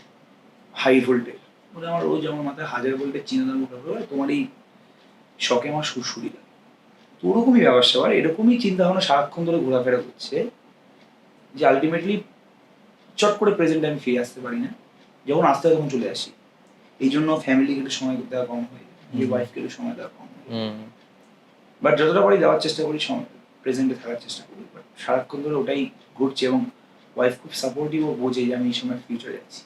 Speaker 1: হাই ভোল্টেজ, বলে আমার রোজ আমার মাথায় হাজার ভোল্টের চিন্তা ভাবনা করে, তোমার এই শখে আমার সুরসুরি লাগে। তো ওরকমই ব্যাপার স্যাপার, এরকমই চিন্তা ভাবনা সারাক্ষণ ধরে ঘোরাফেরা করছে, যে আলটিমেটলি চট করে প্রেজেন্টে আমি ফিরে আসতে পারি না, যখন আসতে হয় তখন চলে আসি। এই জন্য ফ্যামিলিকে একটু সময় দেওয়া কম হয়, নিজের ওয়াইফকে একটু সময় দেওয়া কম হয়,
Speaker 2: হুম।
Speaker 1: বাট যতটা পারি দেওয়ার চেষ্টা করি, সময় প্রেজেন্টে থাকার চেষ্টা করি, বাট সারাক্ষণ ধরে ওটাই ঘুরছে। এবং ওয়াইফ খুব সাপোর্টিভ, ও বোঝে যে আমি এই সময় ফিউচারে যাচ্ছি,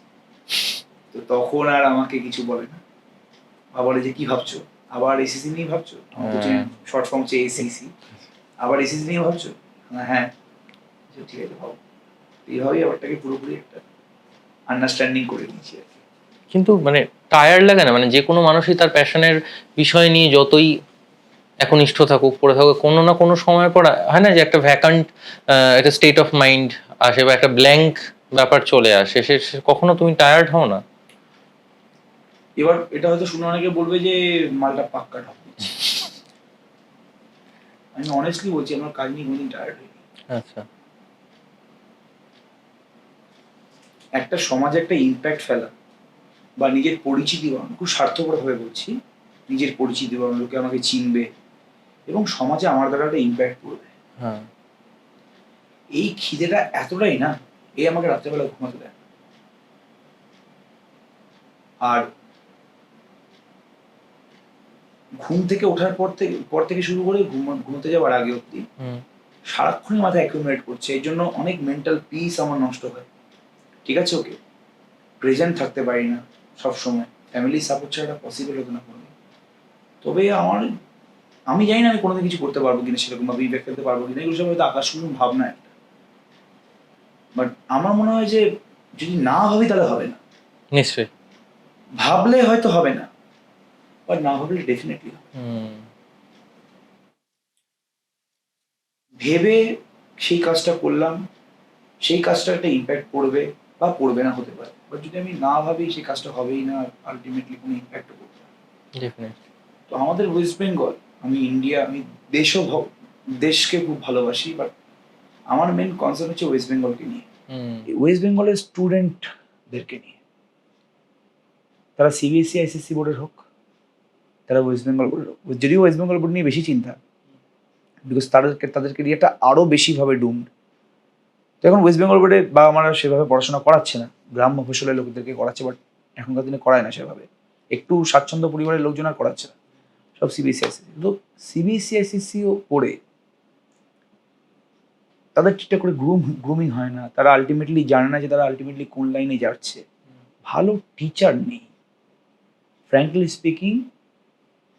Speaker 1: তো তখন আর আমাকে কিছু বলে না, বা বলে যে কি ভাবছো, আবার এসিসি নিয়ে ভাবছো, আমার তো
Speaker 2: হ্যাঁ।
Speaker 1: শর্ট ফর্ম হচ্ছে এসিসি, আবার এসিসি নিয়ে ভাবছো, হ্যাঁ, ঠিক আছে ভাবো। এইভাবেই ব্যাপারটাকে পুরোপুরি একটা আন্ডারস্ট্যান্ডিং করে নিয়েছি আর কি।
Speaker 2: কিন্তু মানে টায়ার্ড লাগে না? মানে যে কোনো মানুষই তার প্যাশনের বিষয় নিয়ে যতই একনিষ্ঠ থাকুক, পড়ে থাকুক, কোনো না কোনো সময় পর হয় না যে একটা ভ্যাকান্ট, একটা স্টেট অফ মাইন্ড আসে, বা একটা ব্ল্যাঙ্ক ব্যাপার চলে আসে। কখনো তুমি টায়ার্ড হও না?
Speaker 1: এবার এটা হয়তো শুনে অনেকে বলবে যে মালটা পাক্কা ঠক দিচ্ছে, আমি অনেস্টলি বলছি আমার কাজ নিয়ে কোনোদিন টায়ার্ড হয়নি।
Speaker 2: আচ্ছা।
Speaker 1: একটা সমাজে একটা ইম্প্যাক্ট ফেলা বা নিজের পরিচিতি বাড়ানো, খুব স্বার্থপরভাবে বলছি, নিজের পরিচিতি বাড়ানো, লোকে আমাকে চিনবে এবং সমাজে আমার দ্বারা একটা ইম্প্যাক্ট পড়বে,
Speaker 2: হ্যাঁ।
Speaker 1: এই খিদেটা এতটাই না, এই আমাকে রাত্রেবেলা ঘুমাতে দেয় না। আর ঘুম থেকে ওঠার পর থেকে শুরু করে ঘুমোতে যাওয়ার আগে অব্দি
Speaker 2: হুম,
Speaker 1: সারাক্ষণই মাথায় অ্যাকুমুলেট করছে, এই জন্য অনেক মেন্টাল পিস আমার নষ্ট হয়। ঠিক আছে, ওকে প্রেজেন্ট থাকতে পারি না সব সময়, ফ্যামিলি সাপোর্ট ছাড়া পসিবল হতো না কোনো। তবে আমি জানি না আমি কোনোদিন কিছু করতে পারবো কিনা, সেরকম ভাবে ইম্প্যাক্ট ফেলতে পারবো কিনা, এগুলো সব হয়তো আকাশ শুনুন ভাবনা একটা। বাট আমার মনে হয় যে যদি না ভাবি তাহলে হবে না,
Speaker 2: নিশ্চয়ই।
Speaker 1: ভাবলে হয়তো হবে না, বাট না ভাবলে ডেফিনেটলি হবে।
Speaker 2: হুম,
Speaker 1: ভেবে সেই কাজটা করলাম, সেই কাজটা একটা ইম্প্যাক্ট পড়বে বা পড়বে না, হতে পারে। বাট যদি আমি না ভাবি সেই কাজটা হবেই না, আলটিমেটলি কোনো ইম্প্যাক্টও পড়বে না।
Speaker 2: ডেফিনেটলি।
Speaker 1: তো আমাদের ওয়েস্ট বেঙ্গল, আমি ইন্ডিয়া, আমি দেশকে খুব ভালোবাসি, বাট আমার মেন কনসার্ন হচ্ছে ওয়েস্ট বেঙ্গলকে নিয়ে,
Speaker 2: হুম,
Speaker 1: ওয়েস্ট বেঙ্গলের স্টুডেন্টদেরকে নিয়ে। তারা সিবিএসসি আইসিএসসি বোর্ডের হোক, তারা ওয়েস্ট বেঙ্গল বোর্ডের হোক, যদিও ওয়েস্ট বেঙ্গল বোর্ড নিয়ে বেশি চিন্তা, বিকজ তাদের কেরিয়ারটা আরও বেশিভাবে ডুমড। তো এখন ওয়েস্ট বেঙ্গল বোর্ডে বাবা মারা সেভাবে পড়াশোনা করাচ্ছে না, গ্রাম্য ফসলের লোকদেরকে করাচ্ছে, বাট এখনকার দিনে করায় না সেভাবে, একটু স্বাচ্ছন্দ্য পরিবারের লোকজন আর করাচ্ছে না, সব সিবিএসসি আইসিএসসি। তো সিবিএসসি আইসিএসসিও পড়ে তাদের ঠিকঠাক করে গ্রুমিং হয় না, তারা আলটিমেটলি জানে না যে তারা আলটিমেটলি কোন লাইনে যাচ্ছে, ভালো টিচার নেই। ফ্র্যাঙ্কলি স্পিকিং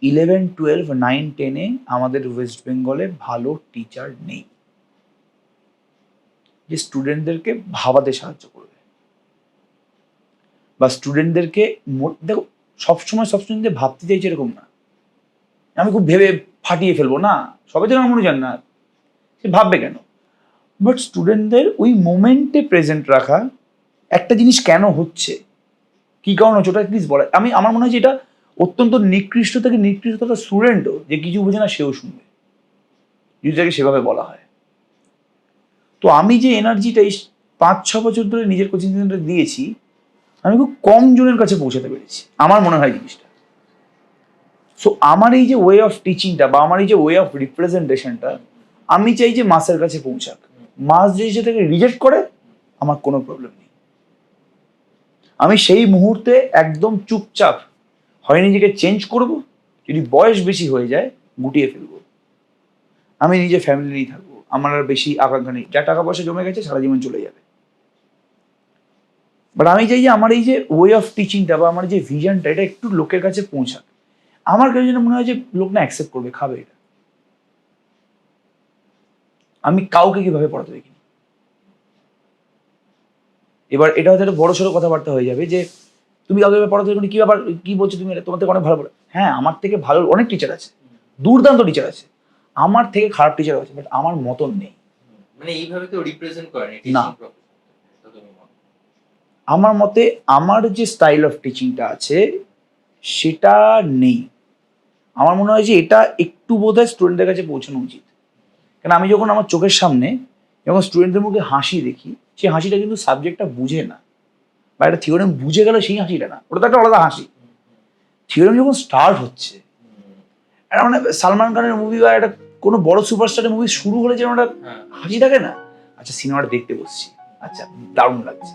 Speaker 1: 11, 12, 9, 10-এ আমাদের ওয়েস্ট বেঙ্গলে ভালো টিচার নেই যে স্টুডেন্টদেরকে ভাবাতে সাহায্য করবে, বা স্টুডেন্টদেরকে দেখো সবসময় সব স্টুডেন্টদের ভাবতে চাইছে এরকম না, আমি খুব ভেবে ফাটিয়ে ফেলবো না, সবাই তো আমার মনে যান না, সে ভাববে কেন। বাট স্টুডেন্টদের ওই মোমেন্টে প্রেজেন্ট রাখা, একটা জিনিস কেন হচ্ছে, কি কারণ হচ্ছে, ওটা প্লিজ বলে। আমার মনে হয় যে এটা অত্যন্ত নিকৃষ্ট থেকে নিকৃষ্টতা স্টুডেন্টও যে কিছু বোঝে না সেও শুনবে যদি তাকে সেভাবে বলা হয়। তো আমি যে এনার্জিটা এই 5-6 বছর ধরে নিজের কোচিং সেন্টারে দিয়েছি, আমি খুব কম জনের কাছে পৌঁছাতে পেরেছি, আমার মনে হয় জিনিসটা। সো আমার এই যে ওয়ে অফ টিচিংটা বা আমার এই যে ওয়ে অফ রিপ্রেজেন্টেশনটা আমি চাই যে মাসের কাছে পৌঁছাক। মাস যদি সেটাকে রিজেক্ট করে আমার কোনো প্রবলেম নেই, আমি সেই মুহূর্তে একদম চুপচাপ হয় নিজেকে চেঞ্জ করব, যদি বয়স বেশি হয়ে যায় গুটিয়ে ফেলবো, আমি নিজে ফ্যামিলি নিয়ে থাকবো, আমার আর বেশি আকাঙ্ক্ষা নেই, যা টাকা পয়সা জমে গেছে সারা জীবন চলে যাবে। বাট আমি চাই যে আমার এই যে ওয়ে অফ টিচিংটা বা আমার যে ভিশনটা এটা একটু লোকের কাছে পৌঁছাক। আমার কাছে যেন মনে হয় যে লোক না অ্যাকসেপ্ট করবে, খাবে এটা। আমি কাউকে কিভাবে পড়াতে দেখিনি। এবার এটা হয়তো একটা বড় সড়ো কথাবার্তা হয়ে যাবে যে তুমি কাউকে পড়াতে দেখিনি, কি ব্যাপার, কি বলছো তুমি, তোমার থেকে অনেক ভালো পড়ে। হ্যাঁ, আমার থেকে ভালো অনেক টিচার আছে, দুর্দান্ত টিচার আছে, আমার থেকে খারাপ টিচার আছে, বাট আমার মতন নেই।
Speaker 2: মানে এইভাবে কেউ রিপ্রেজেন্ট করেনি
Speaker 1: না। আমার মতে আমার যে স্টাইল অফ টিচিংটা আছে সেটা নেই। আমার মনে হয় যে এটা একটু বোধহয় স্টুডেন্টদের কাছে পৌঁছানো উচিত। কারণ আমি যখন আমার চোখের সামনে যখন স্টুডেন্টদের মুখে হাসি দেখি, সেই হাসিটা কিন্তু সাবজেক্টটা বুঝে না বা একটা থিওরেম বুঝে গেল সেই হাসিটা না, ওটা তো একটা আলাদা হাসি। থিওরেম যখন স্টার্ট হচ্ছে, একটা মানে সালমান খানের মুভি বা একটা কোনো বড় সুপারস্টারের মুভি শুরু হলে যেন একটা হাসি থাকে না, আচ্ছা সিনেমাটা দেখতে বসছি, আচ্ছা দারুণ লাগছে,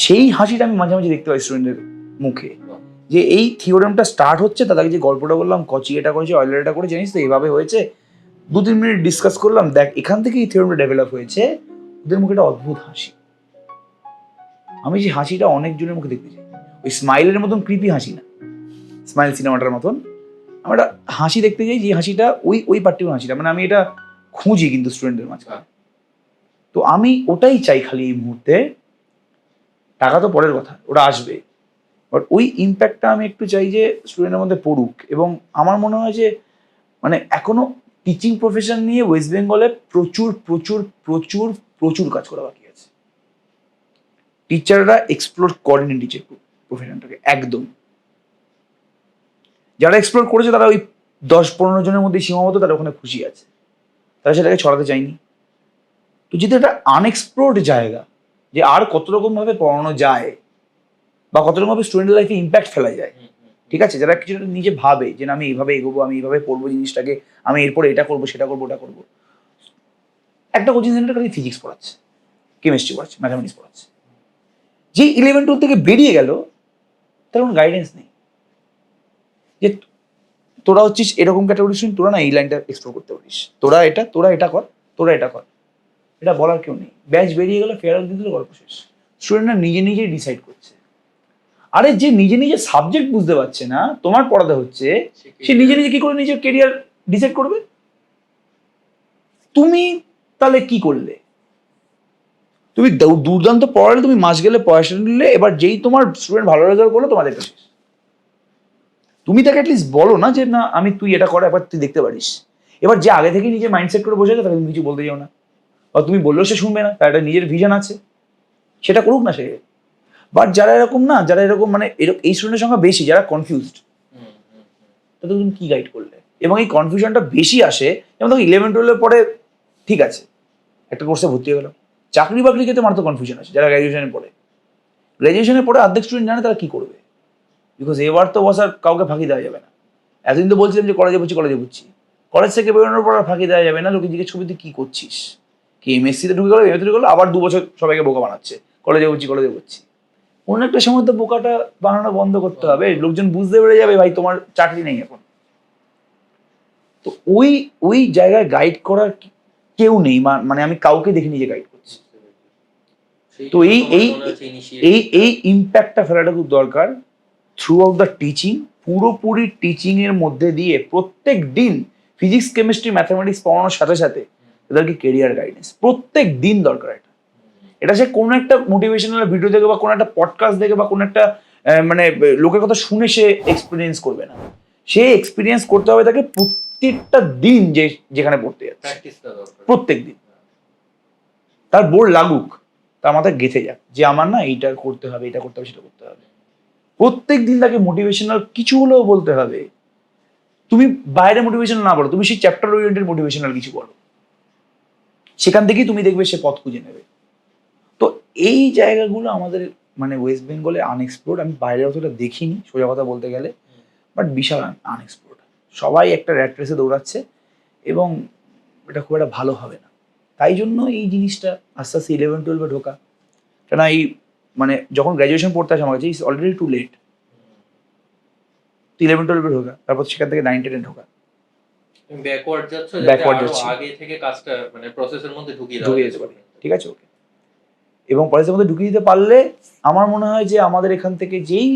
Speaker 1: সেই হাসিটা আমি মাঝে মাঝে দেখতে পাই স্টুডেন্টের মুখে, যে এই থিওরেমটা স্টার্ট হচ্ছে, তাদেরকে যে গল্পটা বললাম, কচি এটা করেছে, অয়েলার এটা করে, জানিস তো এইভাবে হয়েছে, 2-3 মিনিট ডিসকাস করলাম, দেখ এখান থেকে এই থিওরেমটা ডেভেলপ হয়েছে, ওদের মুখে একটা অদ্ভুত হাসি। আমি যে হাসিটা অনেকজনের মুখে দেখতে চাই, ওই স্মাইলের মতন কৃপি হাসি না, স্মাইল সিনেমাটার মতন আমরা একটা হাসি দেখতে চাই, যে হাসিটা ওই ওই পার্টিকুলার হাসিটা, মানে আমি এটা খুঁজি কিন্তু স্টুডেন্টদের মাঝখানে। তো আমি ওটাই চাই খালি এই মুহূর্তে। টাকা তো পরের কথা, ওটা আসবে, বাট ওই ইম্প্যাক্টটা আমি একটু চাই যে স্টুডেন্টের মধ্যে পড়ুক। এবং আমার মনে হয় যে মানে এখনো টিচিং প্রফেশন নিয়ে ওয়েস্ট বেঙ্গলে প্রচুর প্রচুর প্রচুর প্রচুর কাজ করা বাকি আছে। টিচাররা এক্সপ্লোর করেনি টিচার প্রফেশনটাকে একদম। যারা এক্সপ্লোর করেছে তারা ওই 10-15 জনের মধ্যে সীমাবদ্ধ, তারা ওখানে খুশি আছে, তারা সেটাকে ছড়াতে চায়নি। তো যদি একটা আনএক্সপ্লোর্ড জায়গা, যে আর কত রকম ভাবে পড়ানো যায় বা কত রকম ভাবে স্টুডেন্টের লাইফে ইম্প্যাক্ট ফেলা যায়, ঠিক আছে, যারা কিছু নিজে ভাবে যে না আমি এইভাবে এগোবো, আমি এইভাবে পড়বো জিনিসটাকে, আমি এরপরে এটা করবো, সেটা করবো, ওটা করবো। একটা কোচিং সেন্টার খালি ফিজিক্স পড়াচ্ছে, কেমিস্ট্রি পড়াচ্ছে, ম্যাথামেটিক্স পড়াচ্ছে, যে 11-12 থেকে বেরিয়ে গেল তার কোনো গাইডেন্স নেই যে তোরা হচ্ছিস এরকম ক্যাটাগরি স্টুডেন্ট, তোরা না এই লাইনটা এক্সপ্লোর করতে পারিস, তোরা এটা কর, তোরা এটা কর, এটা বলার কেউ নেই। ব্যাচ বেরিয়ে গেল, ফেয়ারওয়েল দিয়ে দিল, গল্প শেষ। স্টুডেন্টরা নিজে নিজেই ডিসাইড করছে। আরে যে নিজে নিজে সাবজেক্ট বুঝতে পারছে না, তোমার পড়াতে হচ্ছে, সে নিজে নিজে কি করে নিজের কেরিয়ার ডিসাইড করবে? তুমি তাহলে কি করলে? তুমি দুর্দান্ত পড়ালে, তুমি মাস গেলে পয়সা নিলে, এবার যেই তোমার স্টুডেন্ট ভালো রেজাল্ট করলো, তোমাদের কাছে তুমি তাকে অ্যাটলিস্ট বলো না যে না আমি তুই এটা করে, একবার তুই দেখতে পারিস। এবার যে আগে থেকে নিজে মাইন্ডসেট করে বসে আছে তাকে তুমি কিছু বলতে যাও না, বা তুমি বললেও সে শুনবে না, তার একটা নিজের ভিশন আছে, সেটা করুক না সে। বাট যারা এরকম না, যারা এরকম মানে এই স্টুডেন্টের সংখ্যা বেশি, যারা কনফিউজড, তাদের তুমি কি গাইড করলে? এবং এই কনফিউশনটা বেশি আসে যেমন তখন 11-12 পরে, ঠিক আছে একটা কোর্সে ভর্তি হয়ে গেল, চাকরি বাকরি ক্ষেত্রে মাত্র কনফিউশন আছে। যারা গ্র্যাজুয়েশনে পড়ে, গ্র্যাজুয়েশনে পড়ে অর্ধেক স্টুডেন্ট জানে তারা কি করবে, বিকজ এবার তো বসার কাউকে ফাঁকি দেওয়া যাবে না। এতদিন তো বলছিলাম যে কলেজে বুঝছি, কলেজ থেকে বেরোনোর পর আর ফাঁকি দেওয়া যাবে না। লোকে জিজ্ঞেস করবে তুই কি করছিস, কি এমএসসিতে ঢুকে গেলো, এমএতে ঢুকে গেলো, আবার 2 বছর সবাইকে বোকা বানাচ্ছে, কলেজে বুঝছি। অন্য একটা সময় তো বোকাটা বানানো বন্ধ করতে হবে, লোকজন বুঝতে পেরে যাবে ভাই তোমার চাকরি নেই এখন। তো ওই জায়গায় গাইড করার কেউ নেই, মানে আমি কাউকে দেখিনি যে গাইড করছি। তো এই ইম্প্যাক্টটা ফেলাটা খুব দরকার থ্রু আউট দ্য টিচিং। পুরোপুরি টিচিং এর মধ্যে দিয়ে প্রত্যেক দিন ফিজিক্স, কেমিস্ট্রি, ম্যাথামেটিক্স পড়ানোর সাথে সাথে তাদেরকে কেরিয়ার গাইডেন্স প্রত্যেক দিন দরকার। এটা সে কোনো একটা মোটিভেশনাল ভিডিও দেখে বা কোনো একটা পডকাস্ট দেখে বা কোনো একটা মানে লোকের কথা শুনে সে এক্সপিরিয়েন্স করবে না, সে এক্সপিরিয়েন্স করতে হবে তাকে প্রত্যেকটা দিন, যেখানে পড়তে যাচ্ছে প্রত্যেক দিন তার বোর্ড লাগুক, তার মাথায় গেঁথে যাক যে আমার না এইটা করতে হবে, এটা করতে হবে, সেটা করতে হবে। প্রত্যেক দিন তাকে মোটিভেশনাল কিছু হলেও বলতে হবে। তুমি বাইরে মোটিভেশনাল না বলো, তুমি সেই চ্যাপ্টার ওরিয়েন্টেড মোটিভেশনাল কিছু বলো, সেখান থেকেই তুমি দেখবে সে পথ খুঁজে নেবে। তো এই জায়গাগুলো আমাদের মানে ওয়েস্ট বেঙ্গলে আনএক্সপ্লোর্ড। আমি বাইরে অতটা দেখিনি সোজা কথা বলতে গেলে, বাট বিশাল আনএক্সপ্লোর্ড। সবাই একটা র্যাট রেসে দৌড়াচ্ছে এবং এটা খুব একটা ভালো হবে না। তাই জন্য এই জিনিসটা আস্তে আস্তে 11-12 ঢোকা, কেন এই মানে যখন গ্র্যাজুয়েশন পড়তে আসে আমার কাছে ইটস অলরেডি টু লেট। 11-12 ঢোকা, তারপর সেখান থেকে 9-10 ঢোকা,
Speaker 2: ব্যাকওয়ার্ড যাচ্ছে
Speaker 1: Backward
Speaker 2: যাতে
Speaker 1: যাচ্ছি।
Speaker 2: আরো আগে থেকে কাজটা মানে প্রসেসের মধ্যে ঢুকিয়ে
Speaker 1: ঢুকে
Speaker 2: দেওয়া
Speaker 1: যেতে পারি,
Speaker 2: যায়।
Speaker 1: ঠিক আছে ওকে। এবং কলেজের মধ্যে ঢুকিয়ে দিতে পারলে আমার মনে হয় যে আমাদের এখান থেকে যেই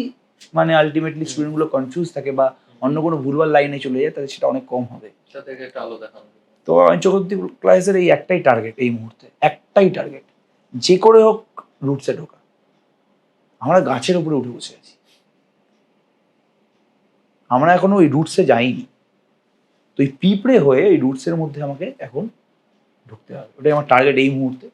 Speaker 1: মানে আলটিমেটলি স্টুডেন্টগুলো কনফিউজ থাকে বা অন্য কোনো ভুলভাল লাইনে চলে যায়, তাদের সেটা অনেক কম হবে।
Speaker 2: সেটা থেকে একটা আলো দেখানো।
Speaker 1: তো আমি চক্রবর্তী ক্লাসের এই একটাই টার্গেট, এই মুহূর্তে একটাই টার্গেট, যে করে হোক রুটসে ঢোকা। আমরা গাছের উপরে উঠে বসে আছি, আমরা এখনো ওই রুটসে যাইনি। তো এই পিঁপড়ে হয়ে এই রুটসের মধ্যে আমাকে এখন ঢুকতে হবে, ওটাই আমার টার্গেট এই মুহূর্তে।